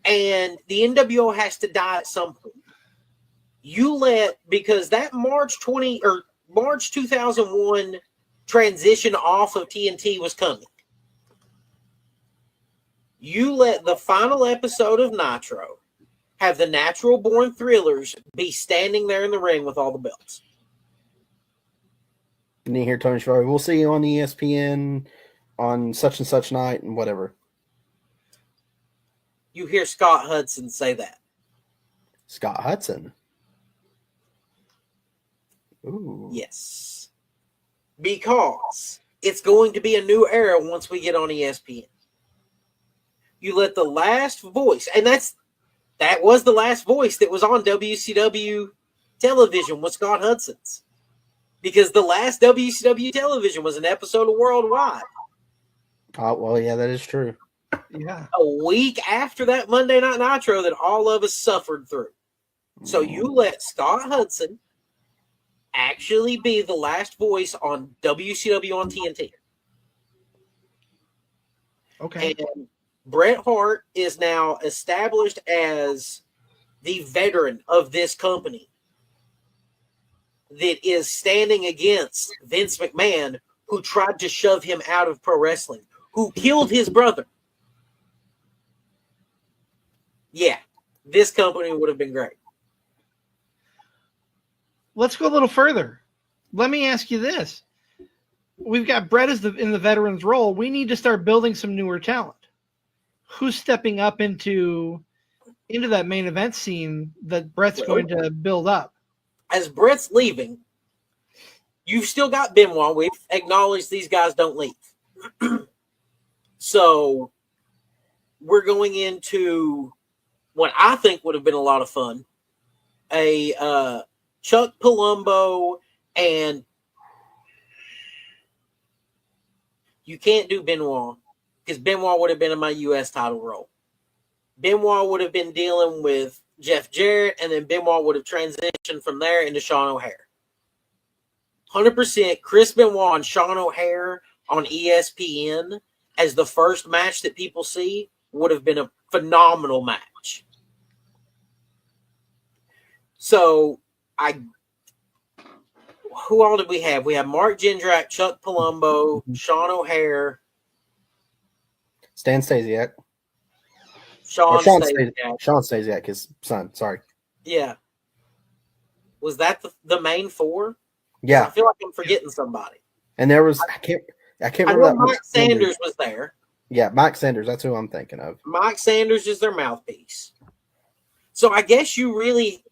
And the NWO has to die at some point. Because that March 2001 transition off of TNT was coming. You let the final episode of Nitro have the natural born Thrillers be standing there in the ring with all the belts. And you hear Tony Schiavone, we'll see you on ESPN on such and such night and whatever. You hear Scott Hudson say that. Scott Hudson? Ooh. Yes. Because it's going to be a new era once we get on ESPN. You let the last voice, and that was the last voice that was on WCW television was Scott Hudson's. Because the last WCW television was an episode of Worldwide. Oh, well, yeah, that is true. Yeah. A week after that Monday Night Nitro that all of us suffered through. So you let Scott Hudson actually be the last voice on WCW on TNT. Okay. And Bret Hart is now established as the veteran of this company that is standing against Vince McMahon, who tried to shove him out of pro wrestling, who killed his brother. Yeah, this company would have been great. Let's go a little further. Let me ask you this. We've got Bret in the veteran's role. We need to start building some newer talent. Who's stepping up into that main event scene that Bret's going to build up? As Bret's leaving, you've still got Benoit. We've acknowledged these guys don't leave. So we're going into what I think would have been a lot of fun. A Chuck Palumbo, and you can't do Benoit because Benoit would have been in my U.S. title role. Benoit would have been dealing with Jeff Jarrett, and then Benoit would have transitioned from there into Sean O'Haire. 100% Chris Benoit and Sean O'Haire on ESPN as the first match that people see would have been a phenomenal match. So, who all did we have? We have Mark Jindrak, Chuck Palumbo, Sean O'Haire, Stan Stasiak. Sean Stasiak, his son. Sorry. Yeah. Was that the main four? Yeah, I feel like I'm forgetting somebody. and there was I can't I remember know that Mike Sanders was there. Yeah, Mike Sanders. That's who I'm thinking of. Mike Sanders is their mouthpiece. So I guess you really,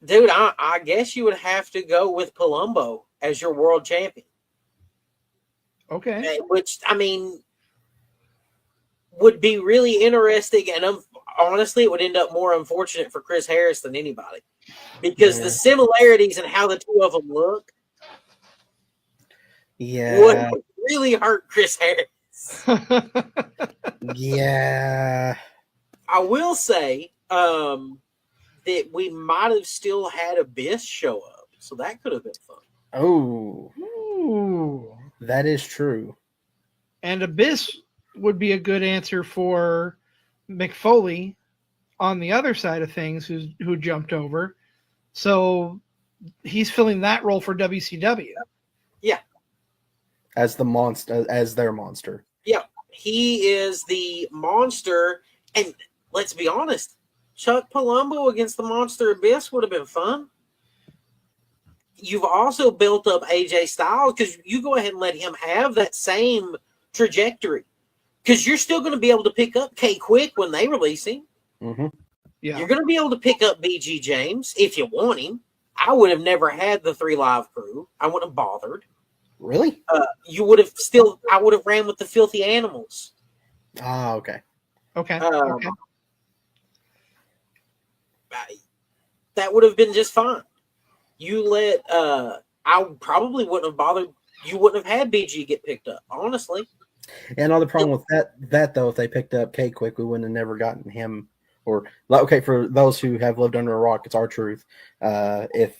dude, I guess you would have to go with Palumbo as your world champion. Okay. Which, I mean, would be really interesting. And honestly, it would end up more unfortunate for Chris Harris than anybody. Because the similarities in how the two of them look would really hurt Chris Harris. Yeah. I will say that we might have still had Abyss show up. So that could have been fun. Oh. Ooh. That is true. And Abyss would be a good answer for McFoley on the other side of things, who jumped over. So he's filling that role for WCW. Yeah. As the monster, as their monster. Yeah. He is the monster. And let's be honest, Chuck Palumbo against the Monster Abyss would have been fun. You've also built up AJ Styles because you go ahead and let him have that same trajectory. Because you're still going to be able to pick up K-Quick when they release him. Mm-hmm. Yeah. You're going to be able to pick up BG James if you want him. I would have never had the 3 Live Crew. I wouldn't have bothered. Really? You would have still. I would have ran with the Filthy Animals. Ah, okay. Okay. Okay. That would have been just fine. You let. I probably wouldn't have bothered. You wouldn't have had BG get picked up, honestly. And another problem with that though, if they picked up K-Quick, we wouldn't have never gotten him. Or okay, for those who have lived under a rock, it's our truth. If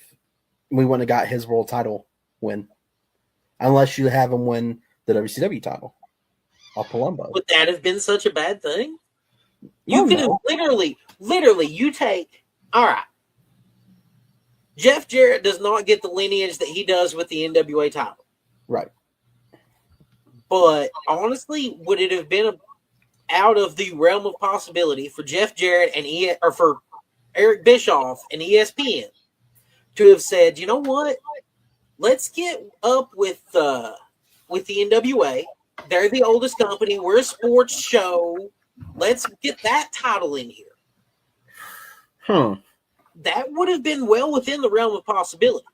we wouldn't have got his world title win, unless you have him win the WCW title, off Palumbo. Would that have been such a bad thing? You could have literally, you take, all right. Jeff Jarrett does not get the lineage that he does with the NWA title. Right. But honestly, would it have been out of the realm of possibility for Jeff Jarrett or for Eric Bischoff and ESPN to have said, you know what? Let's get up with the NWA. They're the oldest company. We're a sports show. Let's get that title in here. Huh. That would have been well within the realm of possibility.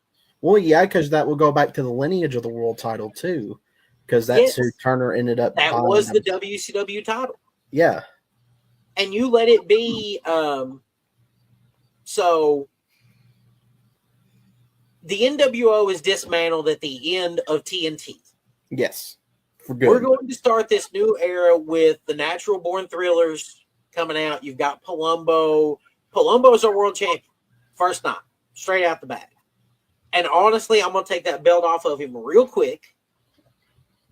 Well, yeah, because that will go back to the lineage of the world title too, because that's who Turner ended up. That was the WCW title. Yeah. And you let it be. So the NWO is dismantled at the end of TNT. Yes. For good. We're going to start this new era with the Natural Born Thrillers coming out. You've got Palumbo. Palumbo's our world champion. First night. Straight out the bag. And honestly, I'm going to take that belt off of him real quick.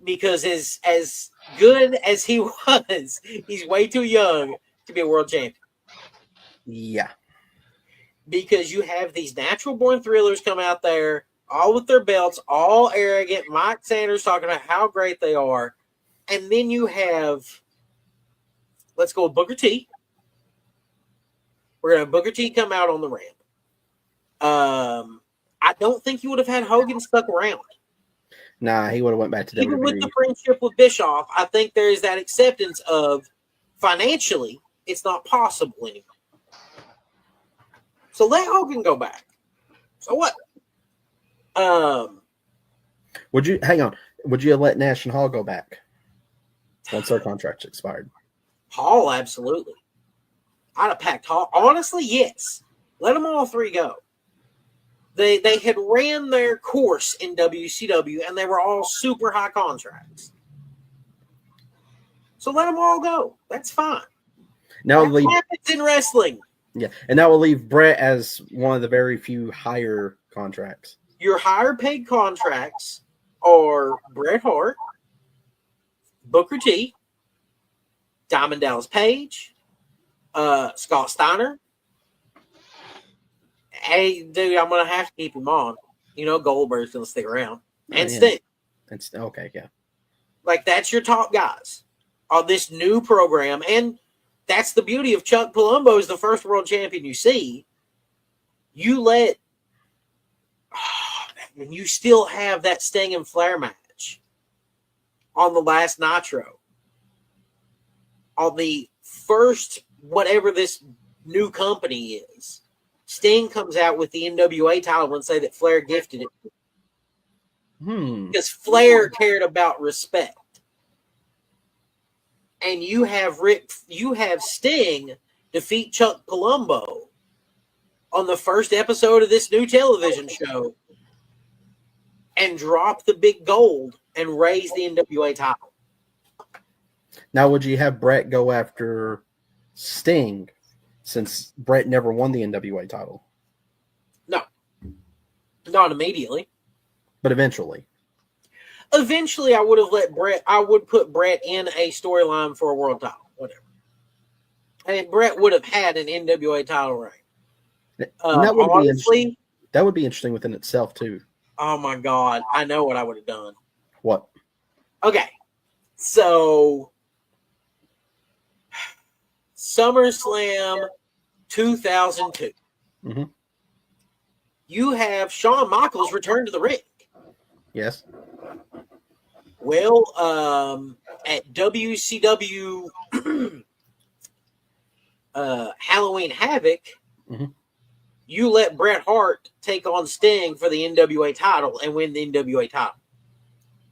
Because as good as he was, he's way too young to be a world champion. Yeah. Because you have these Natural Born Thrillers come out there, all with their belts, all arrogant. Mike Sanders talking about how great they are. And then you have, let's go with Booker T. We're going to have Booker T come out on the ramp. I don't think you would have had Hogan stuck around. Nah, he would have went back to WWE. Even with the friendship with Bischoff, I think there is that acceptance of financially, it's not possible anymore. So let Hogan go back. So what? Would you hang on? Would you have let Nash and Hall go back once their contracts expired? Hall, absolutely. I'd have packed Hall. Honestly, yes. Let them all three go. They had ran their course in WCW, and they were all super high contracts. So let them all go. That's fine. Now That happens in wrestling. Yeah, and that will leave Bret as one of the very few higher contracts. Your higher paid contracts are Bret Hart, Booker T, Diamond Dallas Page, Scott Steiner. Hey, dude, I'm going to have to keep him on. You know, Goldberg's going to stick around. And Sting. Okay, yeah. Like, that's your top guys on this new program. And that's the beauty of Chuck Palumbo is the first world champion you see. you let, and you still have that Sting and Flair match on the last Nitro. On the first, whatever this new company is, Sting comes out with the NWA title and say that Flair gifted it. Because Flair cared about respect. And you have Sting defeat Chuck Palumbo on the first episode of this new television show and drop the big gold and raise the NWA title. Now, would you have Bret go after Sting since Bret never won the NWA title? No. Not immediately. But eventually. Eventually, I would put Bret in a storyline for a world title. Whatever. And Bret would have had an NWA title reign. That would be interesting within itself, too. Oh, my God. I know what I would have done. What? Okay. So, SummerSlam 2002. Mm-hmm. You have Shawn Michaels return to the ring. Yes. Well, at WCW Halloween Havoc, you let Bret Hart take on Sting for the NWA title and win the NWA title.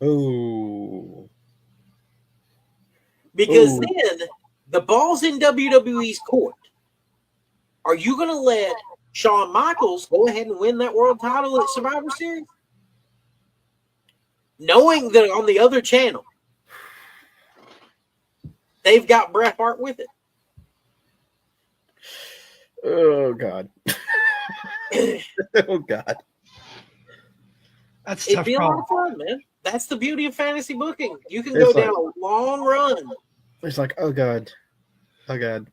Ooh. Because then the ball's in WWE's court. Are you going to let Shawn Michaels go ahead and win that world title at Survivor Series? Knowing that on the other channel, they've got Bret Hart with it. Oh, God. Oh, God. That's It'd tough be a call. lot of fun, man. That's the beauty of fantasy booking. You can go down a long run. It's like, oh, God. Oh, God.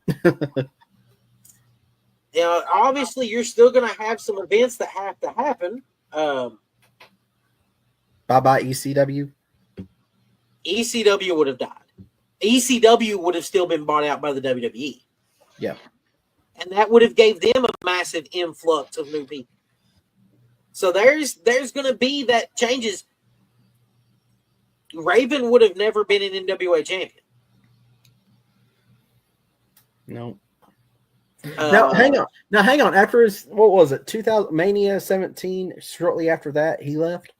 Obviously, you're still going to have some events that have to happen. Bye-bye, ECW. ECW would have died. ECW would have still been bought out by the WWE. Yeah. And that would have gave them a massive influx of new people. So there's going to be that changes. Raven would have never been an NWA champion. No. Now hang on. After his, what was it, 2000 Mania 17? Shortly after that, he left.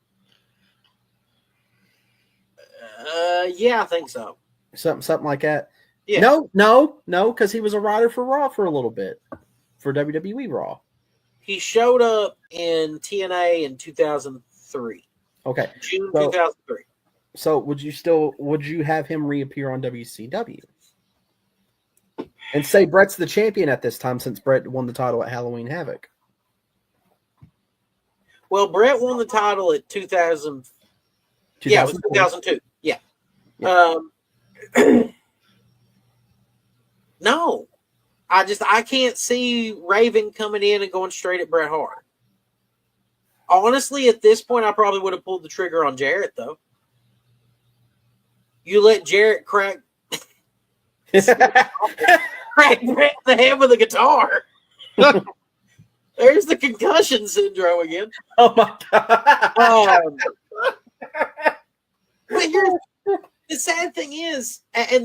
Yeah, I think so. Something like that. Yeah. No, because he was a writer for Raw for a little bit, for WWE Raw. He showed up in TNA in 2003. Okay, June 2003. So would you have him reappear on WCW? And say Bret's the champion at this time since Bret won the title at Halloween Havoc. Well, Bret won the title at 2000. Yeah, it was 2002. Yeah. No. I can't see Raven coming in and going straight at Bret Hart. Honestly, at this point, I probably would have pulled the trigger on Jarrett, though. You let Jarrett crack Brett the head with a guitar. There's the concussion syndrome again. Oh my God. But the sad thing is, and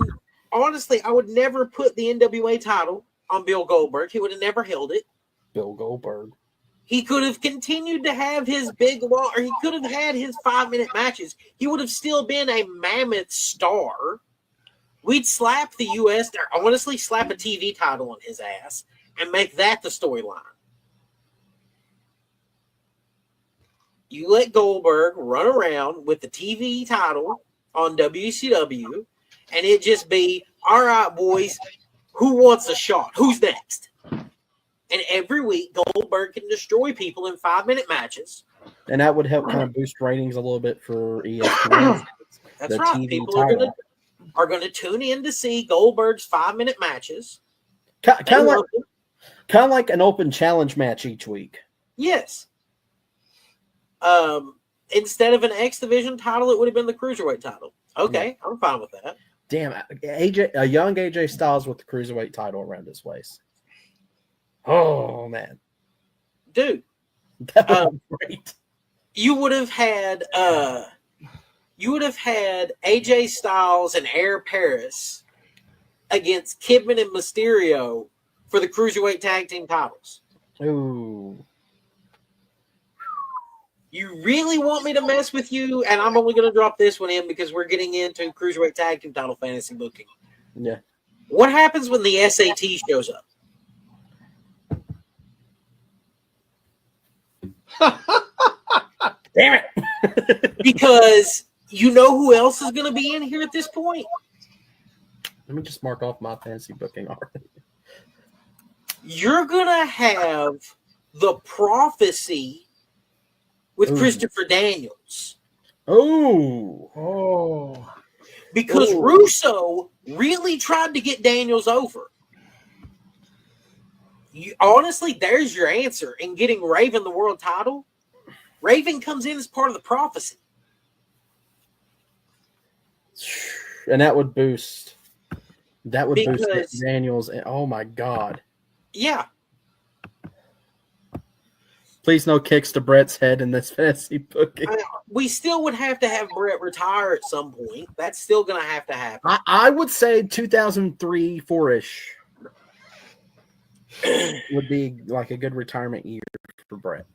honestly, I would never put the NWA title on Bill Goldberg. He would have never held it. Bill Goldberg. He could have continued to have his big law, or he could have had his 5-minute matches. He would have still been a mammoth star. We'd slap the U.S. there, honestly, slap a TV title on his ass and make that the storyline. You let Goldberg run around with the TV title on WCW, and it just be, all right, boys, who wants a shot? Who's next? And every week, Goldberg can destroy people in 5-minute matches. And that would help kind of boost ratings a little bit for ESPN. That's right. TV People title. are going to tune in to see Goldberg's 5-minute matches. Kind of like an open challenge match each week. Yes. Instead of an X Division title, it would have been the Cruiserweight title. Okay, yeah. I'm fine with that. Damn, a young AJ Styles with the Cruiserweight title around his waist. Oh, man. dude. That would be great. You would have had AJ Styles and Air Paris against Kidman and Mysterio for the Cruiserweight Tag Team titles. Ooh. You really want me to mess with you? And I'm only going to drop this one in because we're getting into Cruiserweight Tag Team title fantasy booking. Yeah. What happens when the SAT shows up? Damn it. Because you know who else is going to be in here at this point? Let me just mark off my fantasy booking already. You're going to have the Prophecy with Christopher Daniels. Oh. Because Russo really tried to get Daniels over. Honestly, there's your answer in getting Raven the world title. Raven comes in as part of the Prophecy. And that would boost Daniels. Oh my God. Yeah. Please no kicks to Brett's head in this fantasy booking. We still would have to have Brett retire at some point. That's still going to have to happen. I would say 2003, 4-ish would be like a good retirement year for Brett.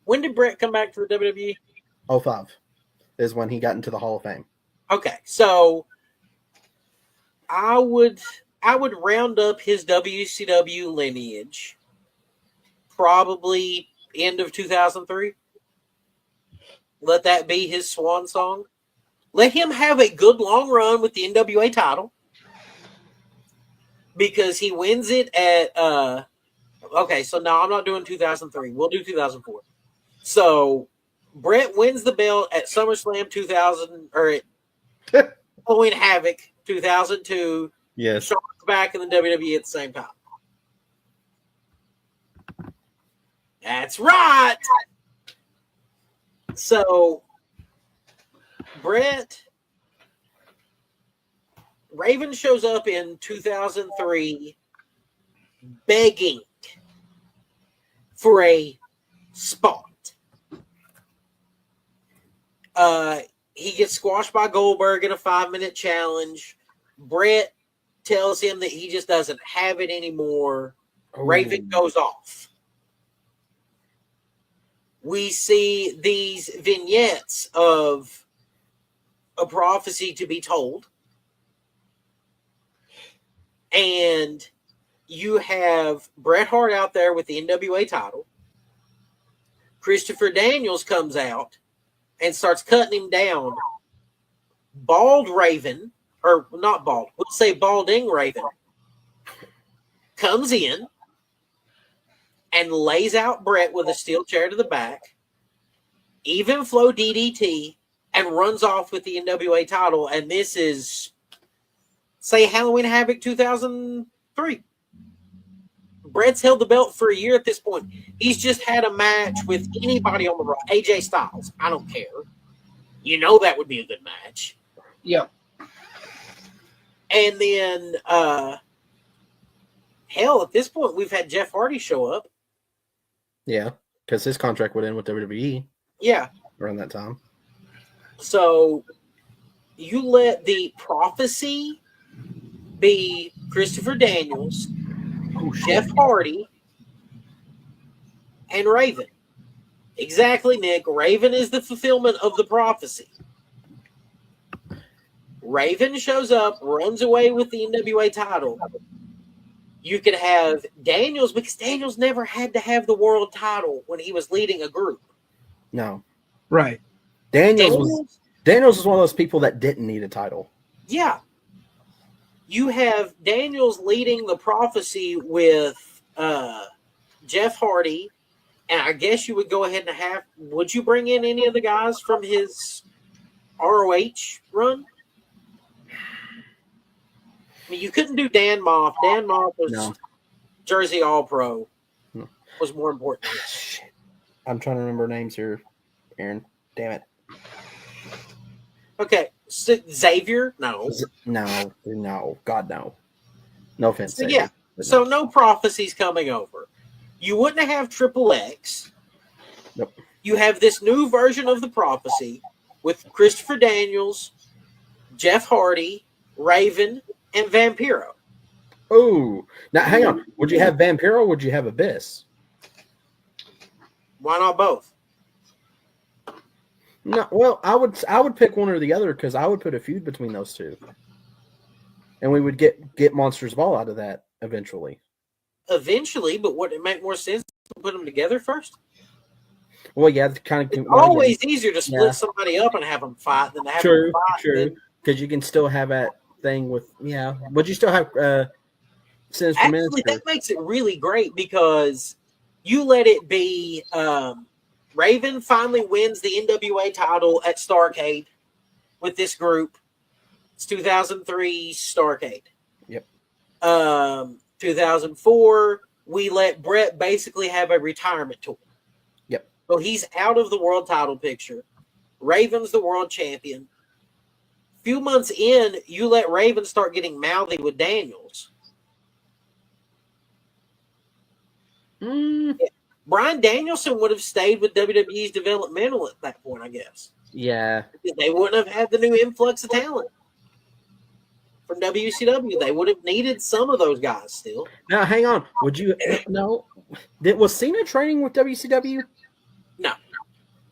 When did Brett come back to the WWE? 05 is when he got into the Hall of Fame. Okay, so I would round up his WCW lineage probably end of 2003. Let that be his swan song. Let him have a good long run with the NWA title because he wins it at okay, so no, I'm not doing 2003. We'll do 2004. So Brett wins the belt at SummerSlam 2000 or at Halloween Havoc 2002. Yes. Shawn's back in the WWE at the same time. That's right. So Raven shows up in 2003 begging for a spot. He gets squashed by Goldberg in a 5-minute challenge. Brett tells him that he just doesn't have it anymore. Raven goes off. We see these vignettes of a prophecy to be told. And you have Bret Hart out there with the NWA title. Christopher Daniels comes out and starts cutting him down. Bald Raven, or not bald, we'll say balding Raven, comes in and lays out Brett with a steel chair to the back, even flow DDT, and runs off with the NWA title. And this is, say, Halloween Havoc 2003. Brett's held the belt for a year at this point. He's just had a match with anybody on the Raw. AJ Styles. I don't care. You know that would be a good match. Yep. And then, hell, at this point, we've had Jeff Hardy show up. Yeah, because his contract would end with WWE. Yeah. Around that time. So you let the prophecy be Christopher Daniels, Jeff Hardy, and Raven. Exactly, Nick. Raven is the fulfillment of the prophecy. Raven shows up, runs away with the NWA title. You could have Daniels, because Daniels never had to have the world title when he was leading a group. No. Right. Daniels was one of those people that didn't need a title. Yeah. You have Daniels leading the prophecy with Jeff Hardy, and I guess you would go ahead and have. Would you bring in any of the guys from his ROH run? I mean, you couldn't do Dan Moff. Dan Moff was Jersey All-Pro. No. Was more important. Shit. I'm trying to remember names here, Aaron. Damn it. Okay. Xavier? No. No. God, no. No offense. So, yeah. So no Prophecy's coming over. You wouldn't have Triple X. Nope. You have this new version of the Prophecy with Christopher Daniels, Jeff Hardy, Raven, and Vampiro. Oh, now hang on. Would you have Vampiro or would you have Abyss? Why not both? No, well, I would pick one or the other because I would put a feud between those two, and we would get Monsters Ball out of that eventually. Eventually, but would it make more sense to put them together first? Well, yeah, kind of. It's always easier to split somebody up and have them fight than to have them fight. True, because you can still have that thing with Would you still have Sinister Actually, Minister? that makes it really great because you let it be. Raven finally wins the NWA title at Starrcade with this group. It's 2003 Starrcade. Yep. 2004, we let Bret basically have a retirement tour. Yep. So he's out of the world title picture. Raven's the world champion. A few months in, you let Raven start getting mouthy with Daniels. Mm. Yeah. Bryan Danielson would have stayed with WWE's developmental at that point, I guess. Yeah. They wouldn't have had the new influx of talent from WCW. They would have needed some of those guys still. Now, hang on. Would you? No. Was Cena training with WCW? No.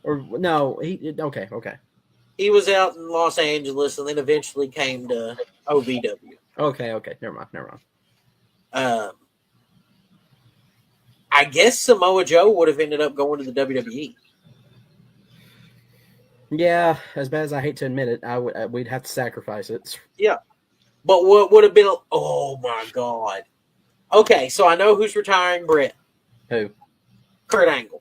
Or no? Okay. He was out in Los Angeles and then eventually came to OVW. Okay. Never mind. I guess Samoa Joe would have ended up going to the WWE. Yeah, as bad as I hate to admit it, we'd have to sacrifice it. Yeah. But what would have been oh my God. Okay, so I know who's retiring Bret. Who? Kurt Angle.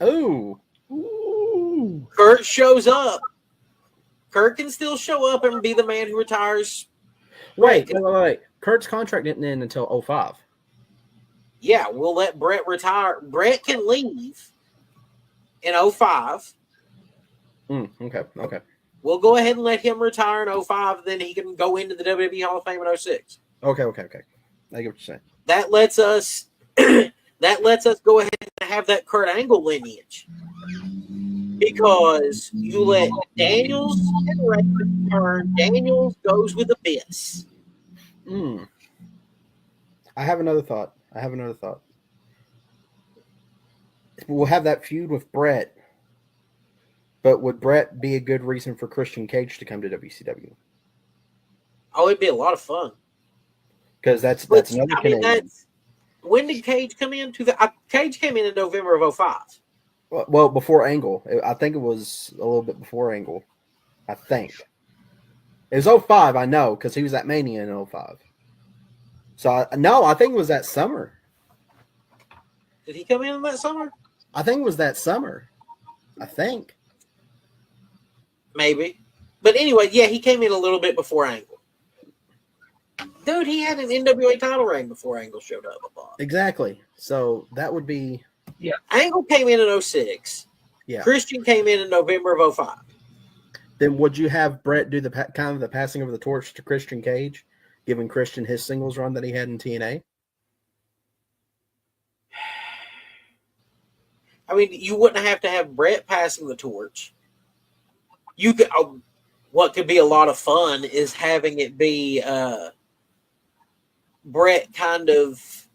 Oh. Ooh. Kurt shows up. Kurt can still show up and be the man who retires. Wait. Kurt's contract didn't end until 2005. Yeah, we'll let Bret retire. Bret can leave in 2005. Okay. We'll go ahead and let him retire in 2005, then he can go into the WWE Hall of Fame in 2006. Okay. I get what you're saying. That lets us go ahead and have that Kurt Angle lineage. Because you let Daniels and Raven turn. Daniels goes with Abyss. I have another thought. We'll have that feud with Bret, but would Bret be a good reason for Christian Cage to come to WCW? Oh, it'd be a lot of fun. Because that's another Canadian. When did Cage come in? Cage came in November of 2005. Well, before Angle. I think it was a little bit before Angle. I think. It was 2005, I know, because he was at Mania in 2005. So, I think it was that summer. Did he come in that summer? I think it was that summer. I think. Maybe. But anyway, yeah, he came in a little bit before Angle. Dude, he had an NWA title reign before Angle showed up. Exactly. So, that would be... Yeah. Angle came in 2006. Yeah. Christian came in November of 2005. Then would you have Bret do the kind of the passing of the torch to Christian Cage, giving Christian his singles run that he had in TNA? I mean, you wouldn't have to have Bret passing the torch. You could. What could be a lot of fun is having it be Bret kind of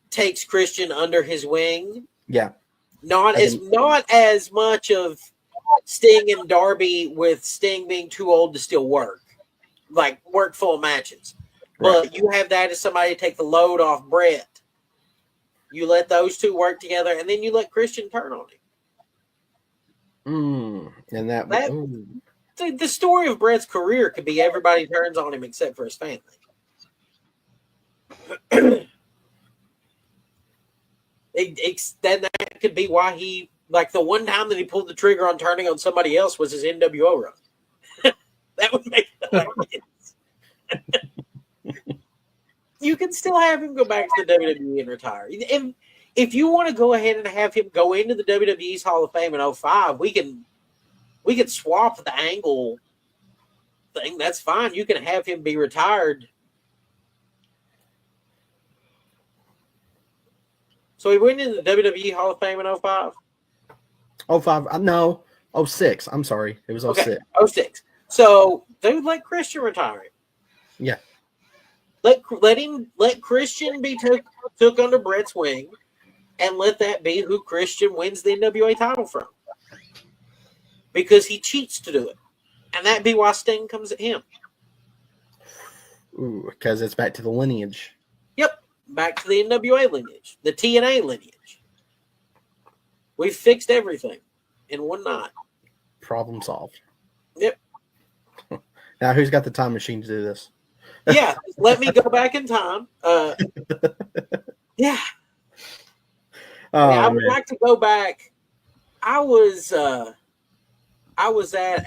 takes Christian under his wing. Yeah. Not as much of Sting and Darby, with Sting being too old to still work full matches. Right. But you have that as somebody to take the load off Bret. You let those two work together, and then you let Christian turn on him. And the story of Bret's career could be everybody turns on him except for his family. Then that could be why he, the one time that he pulled the trigger on turning on somebody else was his NWO run. That would make sense. You can still have him go back to the WWE and retire. If you want to go ahead and have him go into the WWE's Hall of Fame in 2005, we can swap the Angle thing. That's fine. You can have him be retired. So he went in the WWE Hall of Fame in 05? 05, no, 06. I'm sorry. It was 06. Okay, 06. So they would let Christian retire him. Yeah. Let Christian be took under Bret's wing, and let that be who Christian wins the NWA title from. Because he cheats to do it. And that'd be why Sting comes at him. Ooh, because it's back to the lineage. Yep. Back to the NWA lineage. The TNA lineage. We've fixed everything in one night. Problem solved. Yep. Now who's got the time machine to do this? Yeah. Let me go back in time. Yeah. Oh, I would like to go back. I was at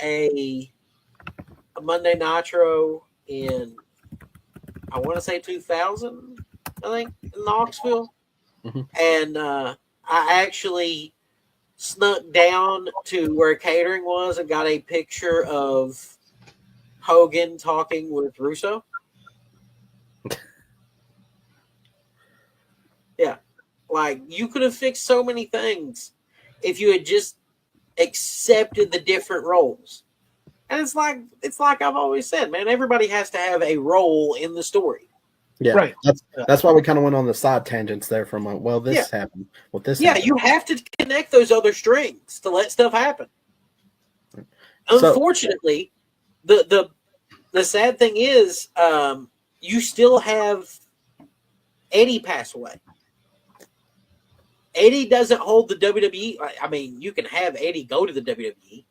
a Monday Nitro in, I want to say 2000, I think, in Knoxville. Mm-hmm. And I actually snuck down to where catering was and got a picture of Hogan talking with Russo. Yeah. Like, you could have fixed so many things if you had just accepted the different roles. And it's like I've always said, man, everybody has to have a role in the story. Yeah, Right. That's why we kind of went on the side tangents there for a moment. Well, this happened. Well, this happened. You have to connect those other strings to let stuff happen. Unfortunately, the sad thing is, you still have Eddie pass away. Eddie doesn't hold the WWE. I mean, you can have Eddie go to the WWE.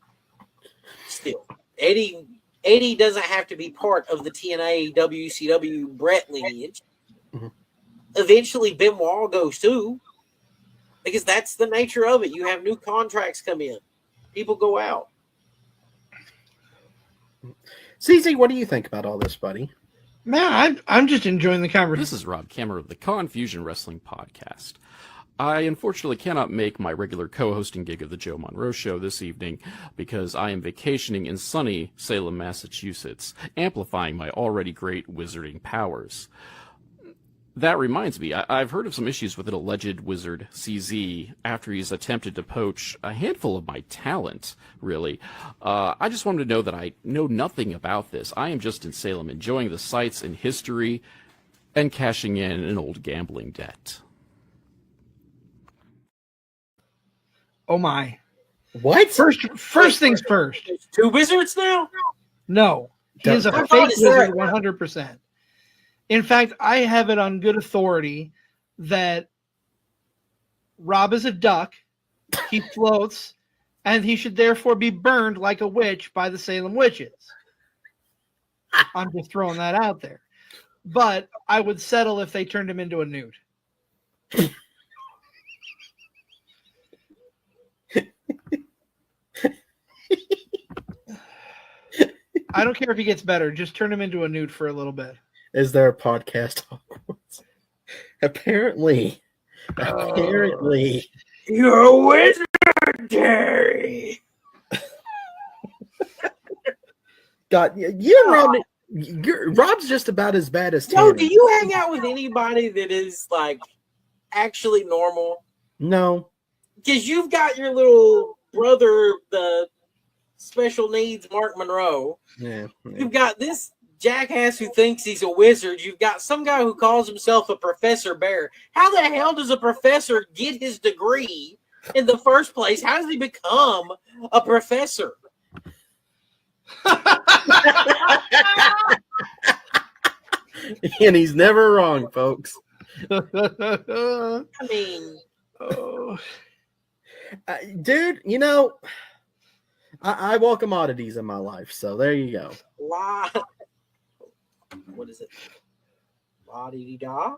Still, Eddie doesn't have to be part of the TNA WCW Bret lineage. Mm-hmm. Eventually, Benoit goes too, because that's the nature of it. You have new contracts come in, people go out. CZ, what do you think about all this, buddy? Man, I'm just enjoying the conversation. This is Rob Kammer of the Confusion Wrestling Podcast. I unfortunately cannot make my regular co-hosting gig of the Joe Monroe Show this evening because I am vacationing in sunny Salem, Massachusetts, amplifying my already great wizarding powers. That reminds me, I've heard of some issues with an alleged wizard, CZ, after he's attempted to poach a handful of my talent, really. I just wanted to know that I know nothing about this. I am just in Salem enjoying the sights and history and cashing in an old gambling debt. Oh my! What? First things first. There's two wizards now? No, he is a I fake thought he said- wizard, 100%. In fact, I have it on good authority that Rob is a duck, he floats, and he should therefore be burned like a witch by the Salem witches. I'm just throwing that out there. But I would settle if they turned him into a nude. I don't care if he gets better. Just turn him into a nude for a little bit. Is there a podcast? Apparently. You're a wizard, Terry. God, you and Rob, Rob's just about as bad as Terry. No, do you hang out with anybody that is like actually normal? No. Because you've got your little brother, the special needs Mark Monroe. Yeah. You've got this jackass who thinks he's a wizard. You've got some guy who calls himself a Professor Bear. How the hell does a professor get his degree in the first place? How does he become a professor? And he's never wrong, folks. I mean, dude, you know, I welcome oddities in my life, so there you go. What is it? La-dee-dee-da?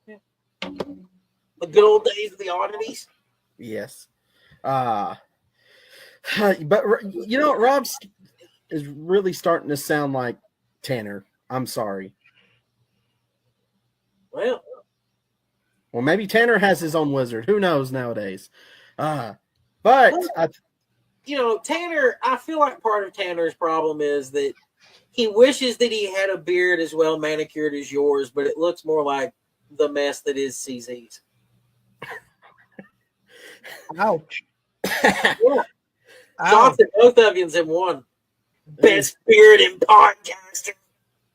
Yeah. The good old days of the oddities? Yes. But you know, Rob is really starting to sound like Tanner. I'm sorry. Well, maybe Tanner has his own wizard. Who knows nowadays? But you know, Tanner, I feel like part of Tanner's problem is that he wishes that he had a beard as well manicured as yours, but it looks more like the mess that is CZ's. Ouch. Yeah. Ouch. Shots at both of you in one. Best spirited podcaster.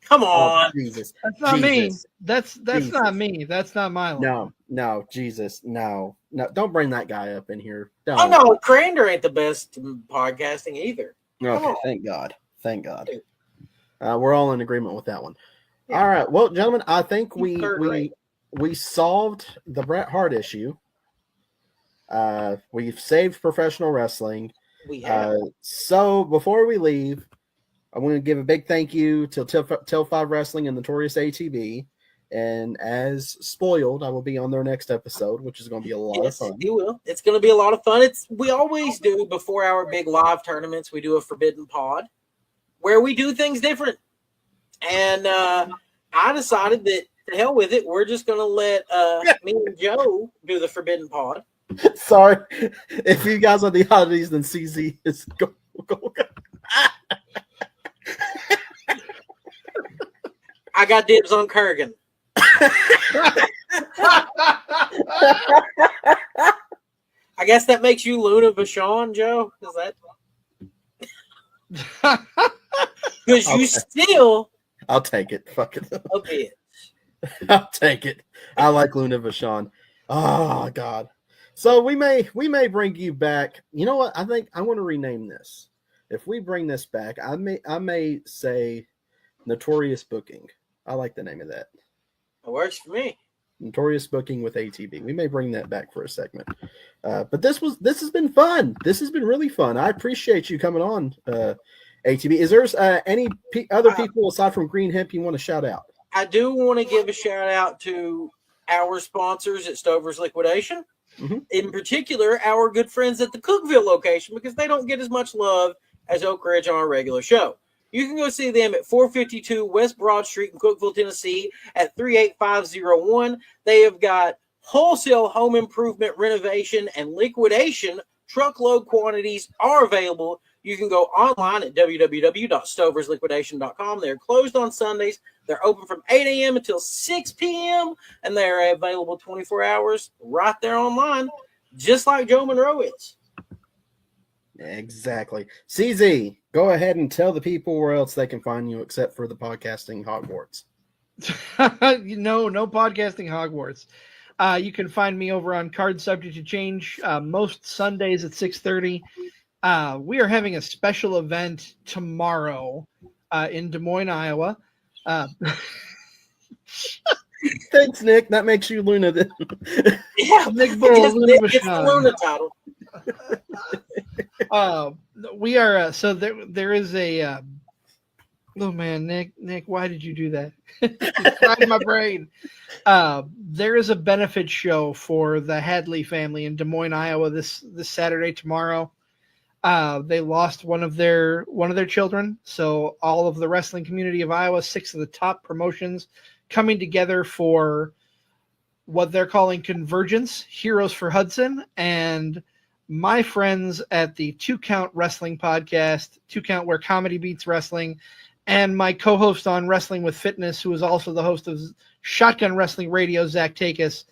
Come on. Jesus. That's not me. Jesus. That's Jesus. not me. That's not my line. No, Jesus, no. Don't bring that guy up in here. Don't. Oh no, Crander ain't the best podcasting either. Okay, thank God. We're all in agreement with that one. Yeah. All right, well, gentlemen, I think we solved the Bret Hart issue. We've saved professional wrestling. We have. So before we leave, I want to give a big thank you to Till 5 Wrestling and Notorious ATB. And as spoiled, I will be on their next episode, which is going to be a lot of fun. You will. It's going to be a lot of fun. We always do before our big live tournaments. We do a Forbidden Pod where we do things different. And I decided that to hell with it, we're just going to let me and Joe do the Forbidden Pod. Sorry, if you guys are the oddities, then CZ is go. I got dibs on Kurgan. I guess that makes you Luna Vachon, Joe. Is that? Because you still. I'll take it. Fuck it. A bitch. I'll take it. I like Luna Vachon. Oh God. So we may bring you back. You know what? I think I want to rename this. If we bring this back, I may say Notorious Booking. I like the name of that. It works for me. Notorious Booking with ATB. We may bring that back for a segment. But this has been fun. This has been really fun. I appreciate you coming on, ATB. Is there any other people aside from Green Hemp you want to shout out? I do want to give a shout out to our sponsors at Stover's Liquidation. Mm-hmm. In particular, our good friends at the Cookville location, because they don't get as much love as Oak Ridge on a regular show. You can go see them at 452 West Broad Street in Cookville, Tennessee at 38501. They have got wholesale home improvement, renovation, and liquidation. Truckload quantities are available. You can go online at www.stoversliquidation.com. They're closed on Sundays. They're open from 8 a.m. until 6 p.m. And they're available 24 hours right there online, just like Joe Monroe is. Exactly. CZ, go ahead and tell the people where else they can find you except for the podcasting Hogwarts. No podcasting Hogwarts. You can find me over on Card Subject to Change most Sundays at 6:30. We are having a special event tomorrow in Des Moines, Iowa. Thanks, Nick. That makes you Luna. Yeah, Nick Bull, Luna it's the Luna title. We are so there is a oh man, Nick, why did you do that? It's fried my brain. There is a benefit show for the Hadley family in Des Moines, Iowa this Saturday tomorrow. They lost one of their children, so all of the wrestling community of Iowa, 6 of the top promotions coming together for what they're calling Convergence, Heroes for Hudson, and my friends at the 2 Count Wrestling Podcast, 2 Count Where Comedy Beats Wrestling, and my co-host on Wrestling with Fitness, who is also the host of Shotgun Wrestling Radio, Zach Takis,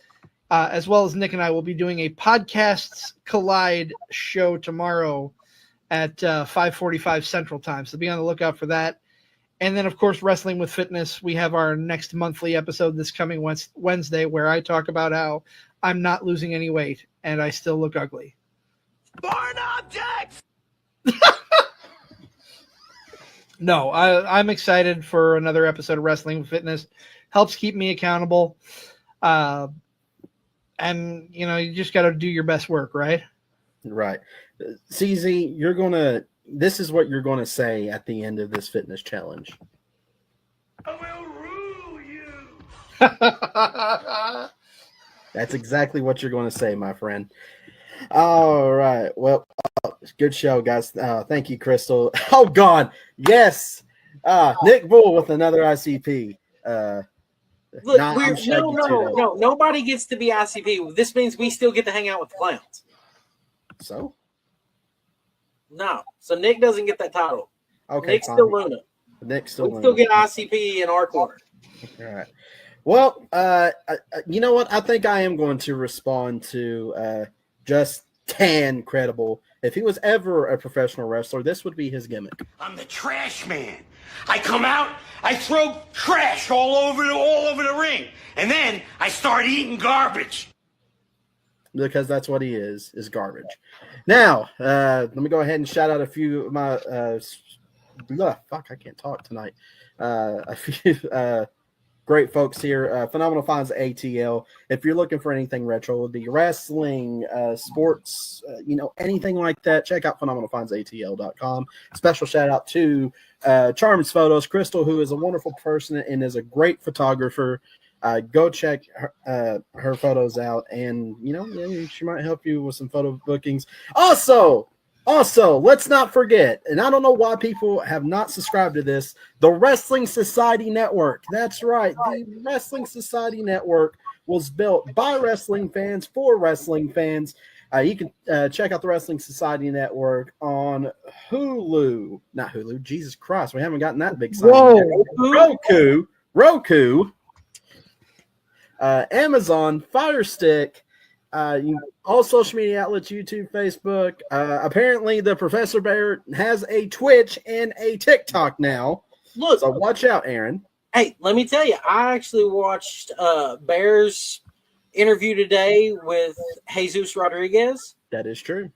as well as Nick and I will be doing a Podcasts Collide show tomorrow at 5:45 Central Time. So be on the lookout for that. And then, of course, Wrestling with Fitness, we have our next monthly episode this coming Wednesday where I talk about how I'm not losing any weight and I still look ugly. Foreign objects! No, I'm excited for another episode of Wrestling with Fitness. Helps keep me accountable. And, you just got to do your best work, right? Right. CZ, this is what you're going to say at the end of this fitness challenge. I will rule you! That's exactly what you're going to say, my friend. All right. Well, good show, guys. Thank you, Crystal. Oh, God. Yes. Nick Bull with another ICP. Look, no. Nobody gets to be ICP. This means we still get to hang out with the clowns. So? No. So Nick doesn't get that title. Okay. Nick's still Luna. Nick's still we Luna. still get ICP in our corner. All right. Well, you know what? I think I am going to respond to just tan credible. If he was ever a professional wrestler, this would be his gimmick. I'm the trash man. I come out, I throw trash all over the ring, and then I start eating garbage. Because that's what he is garbage. Now, let me go ahead and shout out a few of my I can't talk tonight. A few great folks here. Phenomenal Finds ATL. If you're looking for anything retro, it would be wrestling, sports, anything like that, check out phenomenalfindsatl.com. Special shout out to Charms Photos, Crystal, who is a wonderful person and is a great photographer. Go check her photos out, and she might help you with some photo bookings. Also, let's not forget, and I don't know why people have not subscribed to this, the Wrestling Society Network. That's right. The Wrestling Society Network was built by wrestling fans for wrestling fans. You can check out the Wrestling Society Network on Hulu. Not Hulu. Jesus Christ. We haven't gotten that big sign. Whoa. Roku. Amazon, Fire Stick, all social media outlets, YouTube, Facebook. Apparently, the Professor Bear has a Twitch and a TikTok now. Look, so watch out, Aaron. Hey, let me tell you, I actually watched Bear's interview today with Jesus Rodriguez. That is true.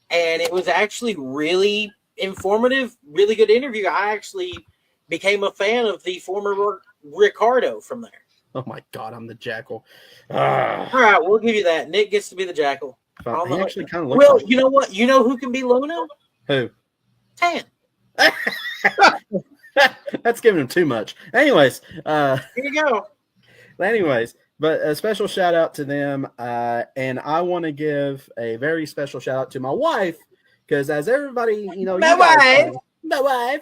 And it was actually really informative, really good interview. I actually became a fan of the former Ricardo from there. Oh my God, I'm the Jackal. All right, we'll give you that. Nick gets to be the Jackal. He actually kind of looks Well, like you know what? You know who can be Luna? Who? Tan. That's giving him too much. Anyways. Here you go. Anyways, but a special shout out to them. And I want to give a very special shout out to my wife, because as everybody, My wife.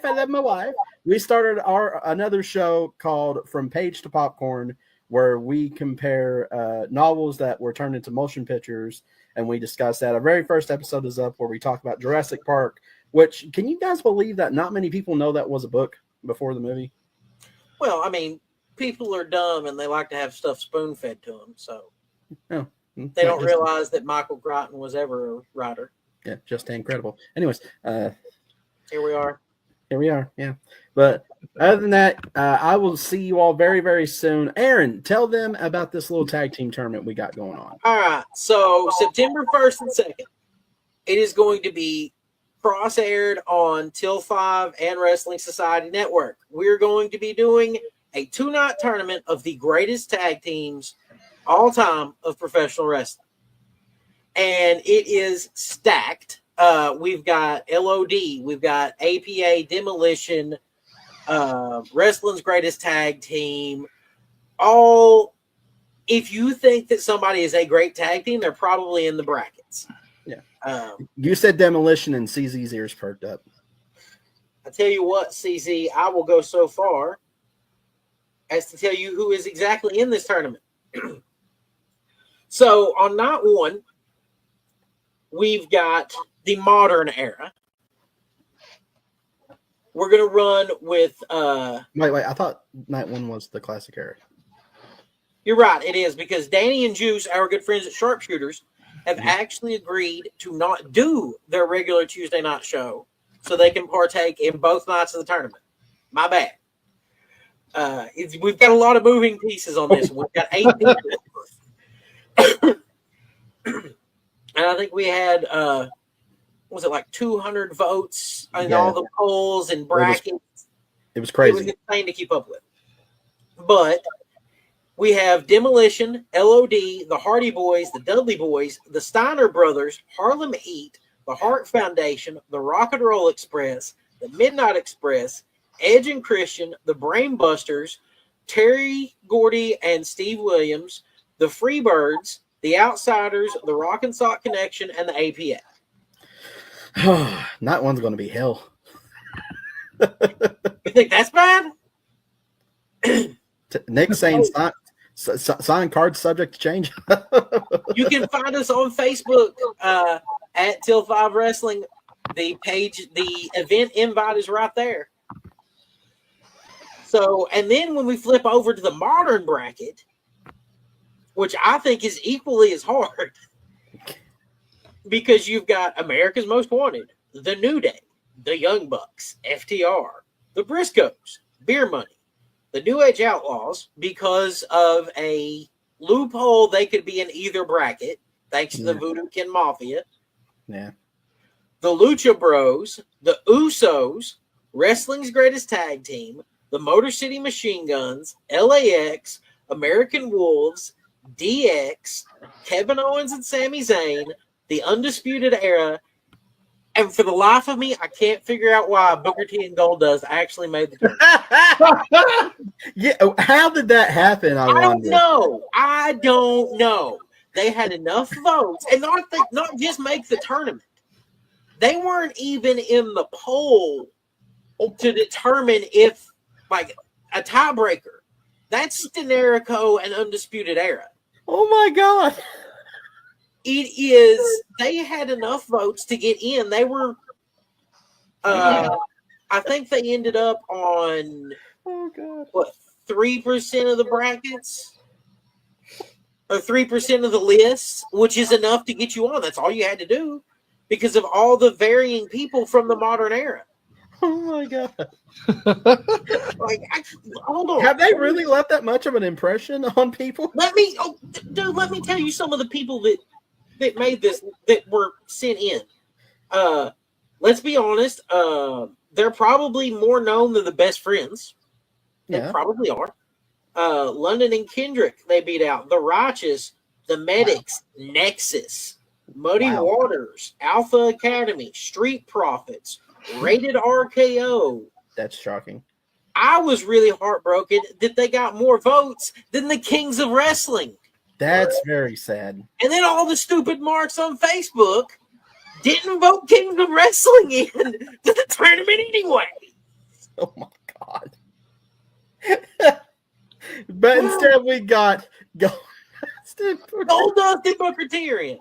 I love my wife. We started another show called From Page to Popcorn, where we compare novels that were turned into motion pictures, and we discuss that. Our very first episode is up where we talk about Jurassic Park, which, can you guys believe that not many people know that was a book before the movie? Well, I mean, people are dumb and they like to have stuff spoon-fed to them, so they don't realize that Michael Crichton was ever a writer. Yeah, just incredible. Anyways, here we are. Yeah. But other than that, I will see you all very, very soon. Aaron, tell them about this little tag team tournament we got going on. All right. So September 1st and 2nd, it is going to be cross-aired on Till 5 and Wrestling Society Network. We're going to be doing a 2-night tournament of the greatest tag teams all time of professional wrestling. And it is stacked. We've got LOD, we've got APA, Demolition, Wrestling's Greatest Tag Team. All, if you think that somebody is a great tag team, they're probably in the brackets. Yeah. You said Demolition, and CZ's ears perked up. I tell you what, CZ, I will go so far as to tell you who is exactly in this tournament. So on night 1, we've got the modern era. We're going to run with... Wait. I thought night 1 was the classic era. You're right, it is, because Danny and Juice, our good friends at Sharpshooters, have actually agreed to not do their regular Tuesday night show so they can partake in both nights of the tournament. My bad. We've got a lot of moving pieces on this. We've got 8 people. And I think we had, was it like 200 votes in all the polls and brackets? It was crazy. It was insane to keep up with. But we have Demolition, LOD, the Hardy Boys, the Dudley Boys, the Steiner Brothers, Harlem Heat, the Hart Foundation, the Rock and Roll Express, the Midnight Express, Edge and Christian, the Brainbusters, Terry Gordy and Steve Williams, the Freebirds, the Outsiders, the Rock and Sock Connection, and the APA. Night 1's going to be hell. You think that's bad? Nick saying sign cards subject to change. You can find us on Facebook at Till 5 Wrestling. The page, the event invite is right there. So, and then when we flip over to the modern bracket, which I think is equally as hard, because you've got America's Most Wanted, The New Day, The Young Bucks, FTR, The Briscoes, Beer Money, the New Age Outlaws, because of a loophole they could be in either bracket, thanks to the Voodoo Kin Mafia. Yeah. The Lucha Bros, the Usos, Wrestling's Greatest Tag Team, the Motor City Machine Guns, LAX, American Wolves, DX, Kevin Owens and Sami Zayn, the Undisputed Era, and for the life of me, I can't figure out why Booker T and Goldust actually made the tournament. Yeah, how did that happen? I wonder. I don't know. They had enough votes, and not just make the tournament. They weren't even in the poll to determine if, like, a tiebreaker. That's Generico and Undisputed Era. Oh my God. It is, they had enough votes to get in. They were, I think they ended up on, 3% of the brackets? Or 3% of the lists, which is enough to get you on. That's all you had to do because of all the varying people from the modern era. Oh my God. Hold on. Have they really left that much of an impression on people? Let me tell you some of the people that made this, that were sent in. Let's be honest. They're probably more known than the Best Friends. They probably are. London and Kendrick, they beat out. The Righteous, the Medics, Nexus, Muddy Waters, Alpha Academy, Street Profits, Rated RKO. That's shocking. I was really heartbroken that they got more votes than the Kings of Wrestling. That's very sad. And then all the stupid marks on Facebook didn't vote Kings of Wrestling in to the tournament anyway. Oh my God. But instead we got Goldust and Booker T are in.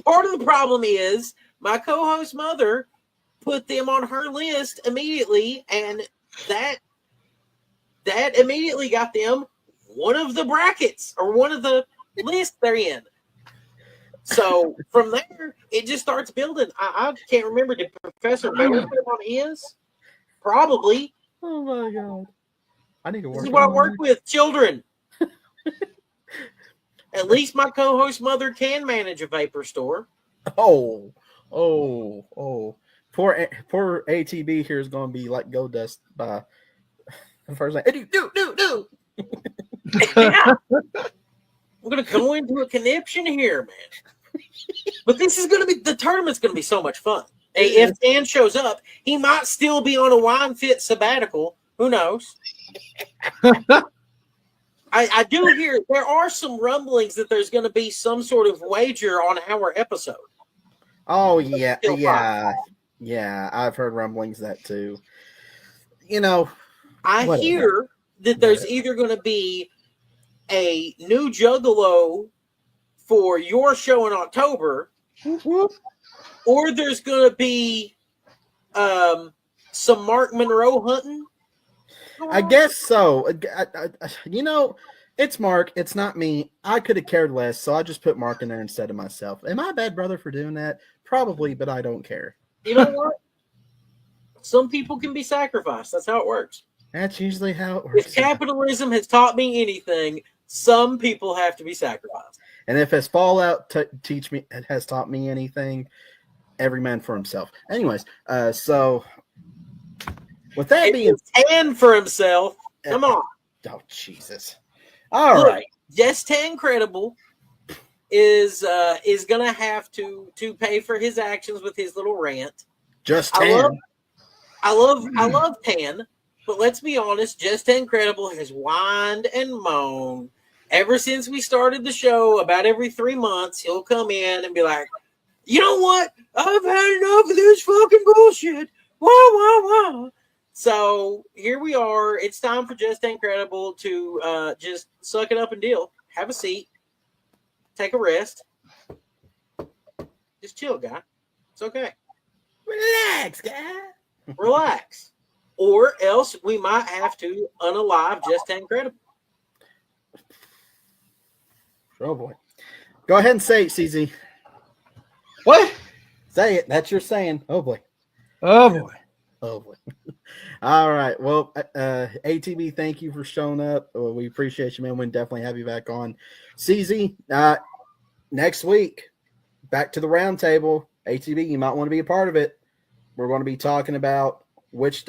Part of the problem is my co-host mother put them on her list immediately, and that immediately got them one of the brackets or one of the lists they're in. So from there, it just starts building. I can't remember. Did Professor Baylor put him on his? Probably. Oh my God. I need to work. This is what I work with, children. At least my co-host mother can manage a vapor store. Oh. Poor ATB here is going to be like Goldust by the first name. Do. Yeah. We're going to go into a conniption here, man. But this is going to be, the tournament's going to be so much fun. If Dan shows up, he might still be on a wine fit sabbatical. Who knows? I do hear there are some rumblings that there's going to be some sort of wager on our episode. Oh, yeah. I've heard rumblings that too. You know, I hear that there's either going to be a new Juggalo for your show in October, or there's going to be some Mark Monroe hunting. I guess so. You know, it's Mark. It's not me. I could have cared less, so I just put Mark in there instead of myself. Am I a bad brother for doing that? Probably, but I don't care. You know what? Some people can be sacrificed. That's how it works. That's usually how it works. If capitalism has taught me anything, some people have to be sacrificed. And if as Fallout has taught me anything, every man for himself. Anyways, so with that being Tan for himself, come on. Oh Jesus! All right, Just Tan Credible is gonna have to pay for his actions with his little rant. Just Tan. I love Tan, but let's be honest, Just Tan Credible has whined and moaned ever since we started the show. About every 3 months, he'll come in and be like, "You know what? I've had enough of this fucking bullshit." Wow. So here we are. It's time for Just Incredible to just suck it up and deal. Have a seat. Take a rest. Just chill, guy. It's okay. Relax, guy. Relax. Or else we might have to unalive Just Incredible. Oh, boy. Go ahead and say it, CZ. What? Say it. That's your saying. Oh boy. Oh boy. Oh boy. All right. Well, ATB, thank you for showing up. We appreciate you, man. We'll definitely have you back on. CZ, next week, back to the round table. ATB, you might want to be a part of it. We're going to be talking about which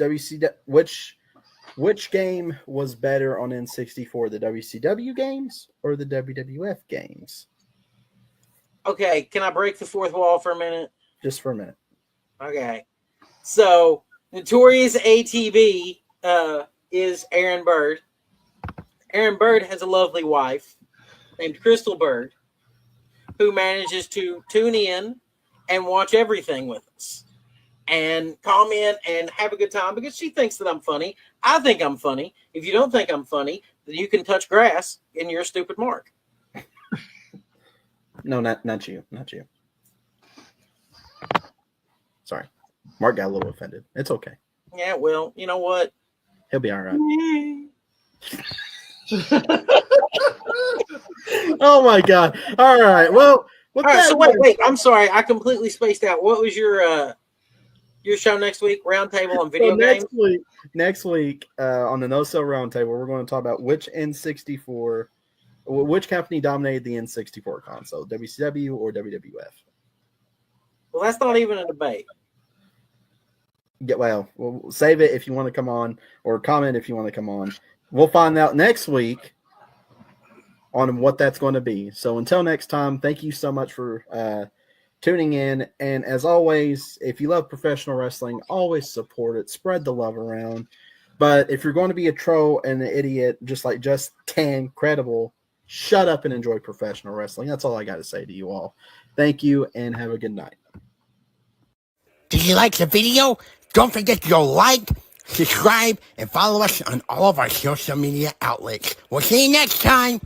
game was better on N64, the WCW games or the WWF games? Okay, can I break the fourth wall for a minute? Just for a minute. Okay. So, Notorious ATB is Aaron Bird. Aaron Bird has a lovely wife named Crystal Bird who manages to tune in and watch everything with us and comment and have a good time because she thinks that I'm funny. I think I'm funny. If you don't think I'm funny, then you can touch grass and you're a stupid mark. No, not you. Not you. Sorry. Mark got a little offended. It's okay. Yeah, well, you know what? He'll be all right. Oh my God. All right. Well, all right, so wait. I'm sorry. I completely spaced out. What was your show next week? Roundtable on video games? Next week, on the No Sell Roundtable, we're going to talk about which company dominated the N64 console, WCW or WWF. Well, that's not even a debate. We'll save it if you want to come on, or comment if you want to come on. We'll find out next week on what that's going to be. So until next time, thank you so much for tuning in. And as always, if you love professional wrestling, always support it. Spread the love around. But if you're going to be a troll and an idiot, just like Just Tan Credible, shut up and enjoy professional wrestling. That's all I got to say to you all. Thank you and have a good night. Did you like the video? Don't forget to go like, subscribe, and follow us on all of our social media outlets. We'll see you next time.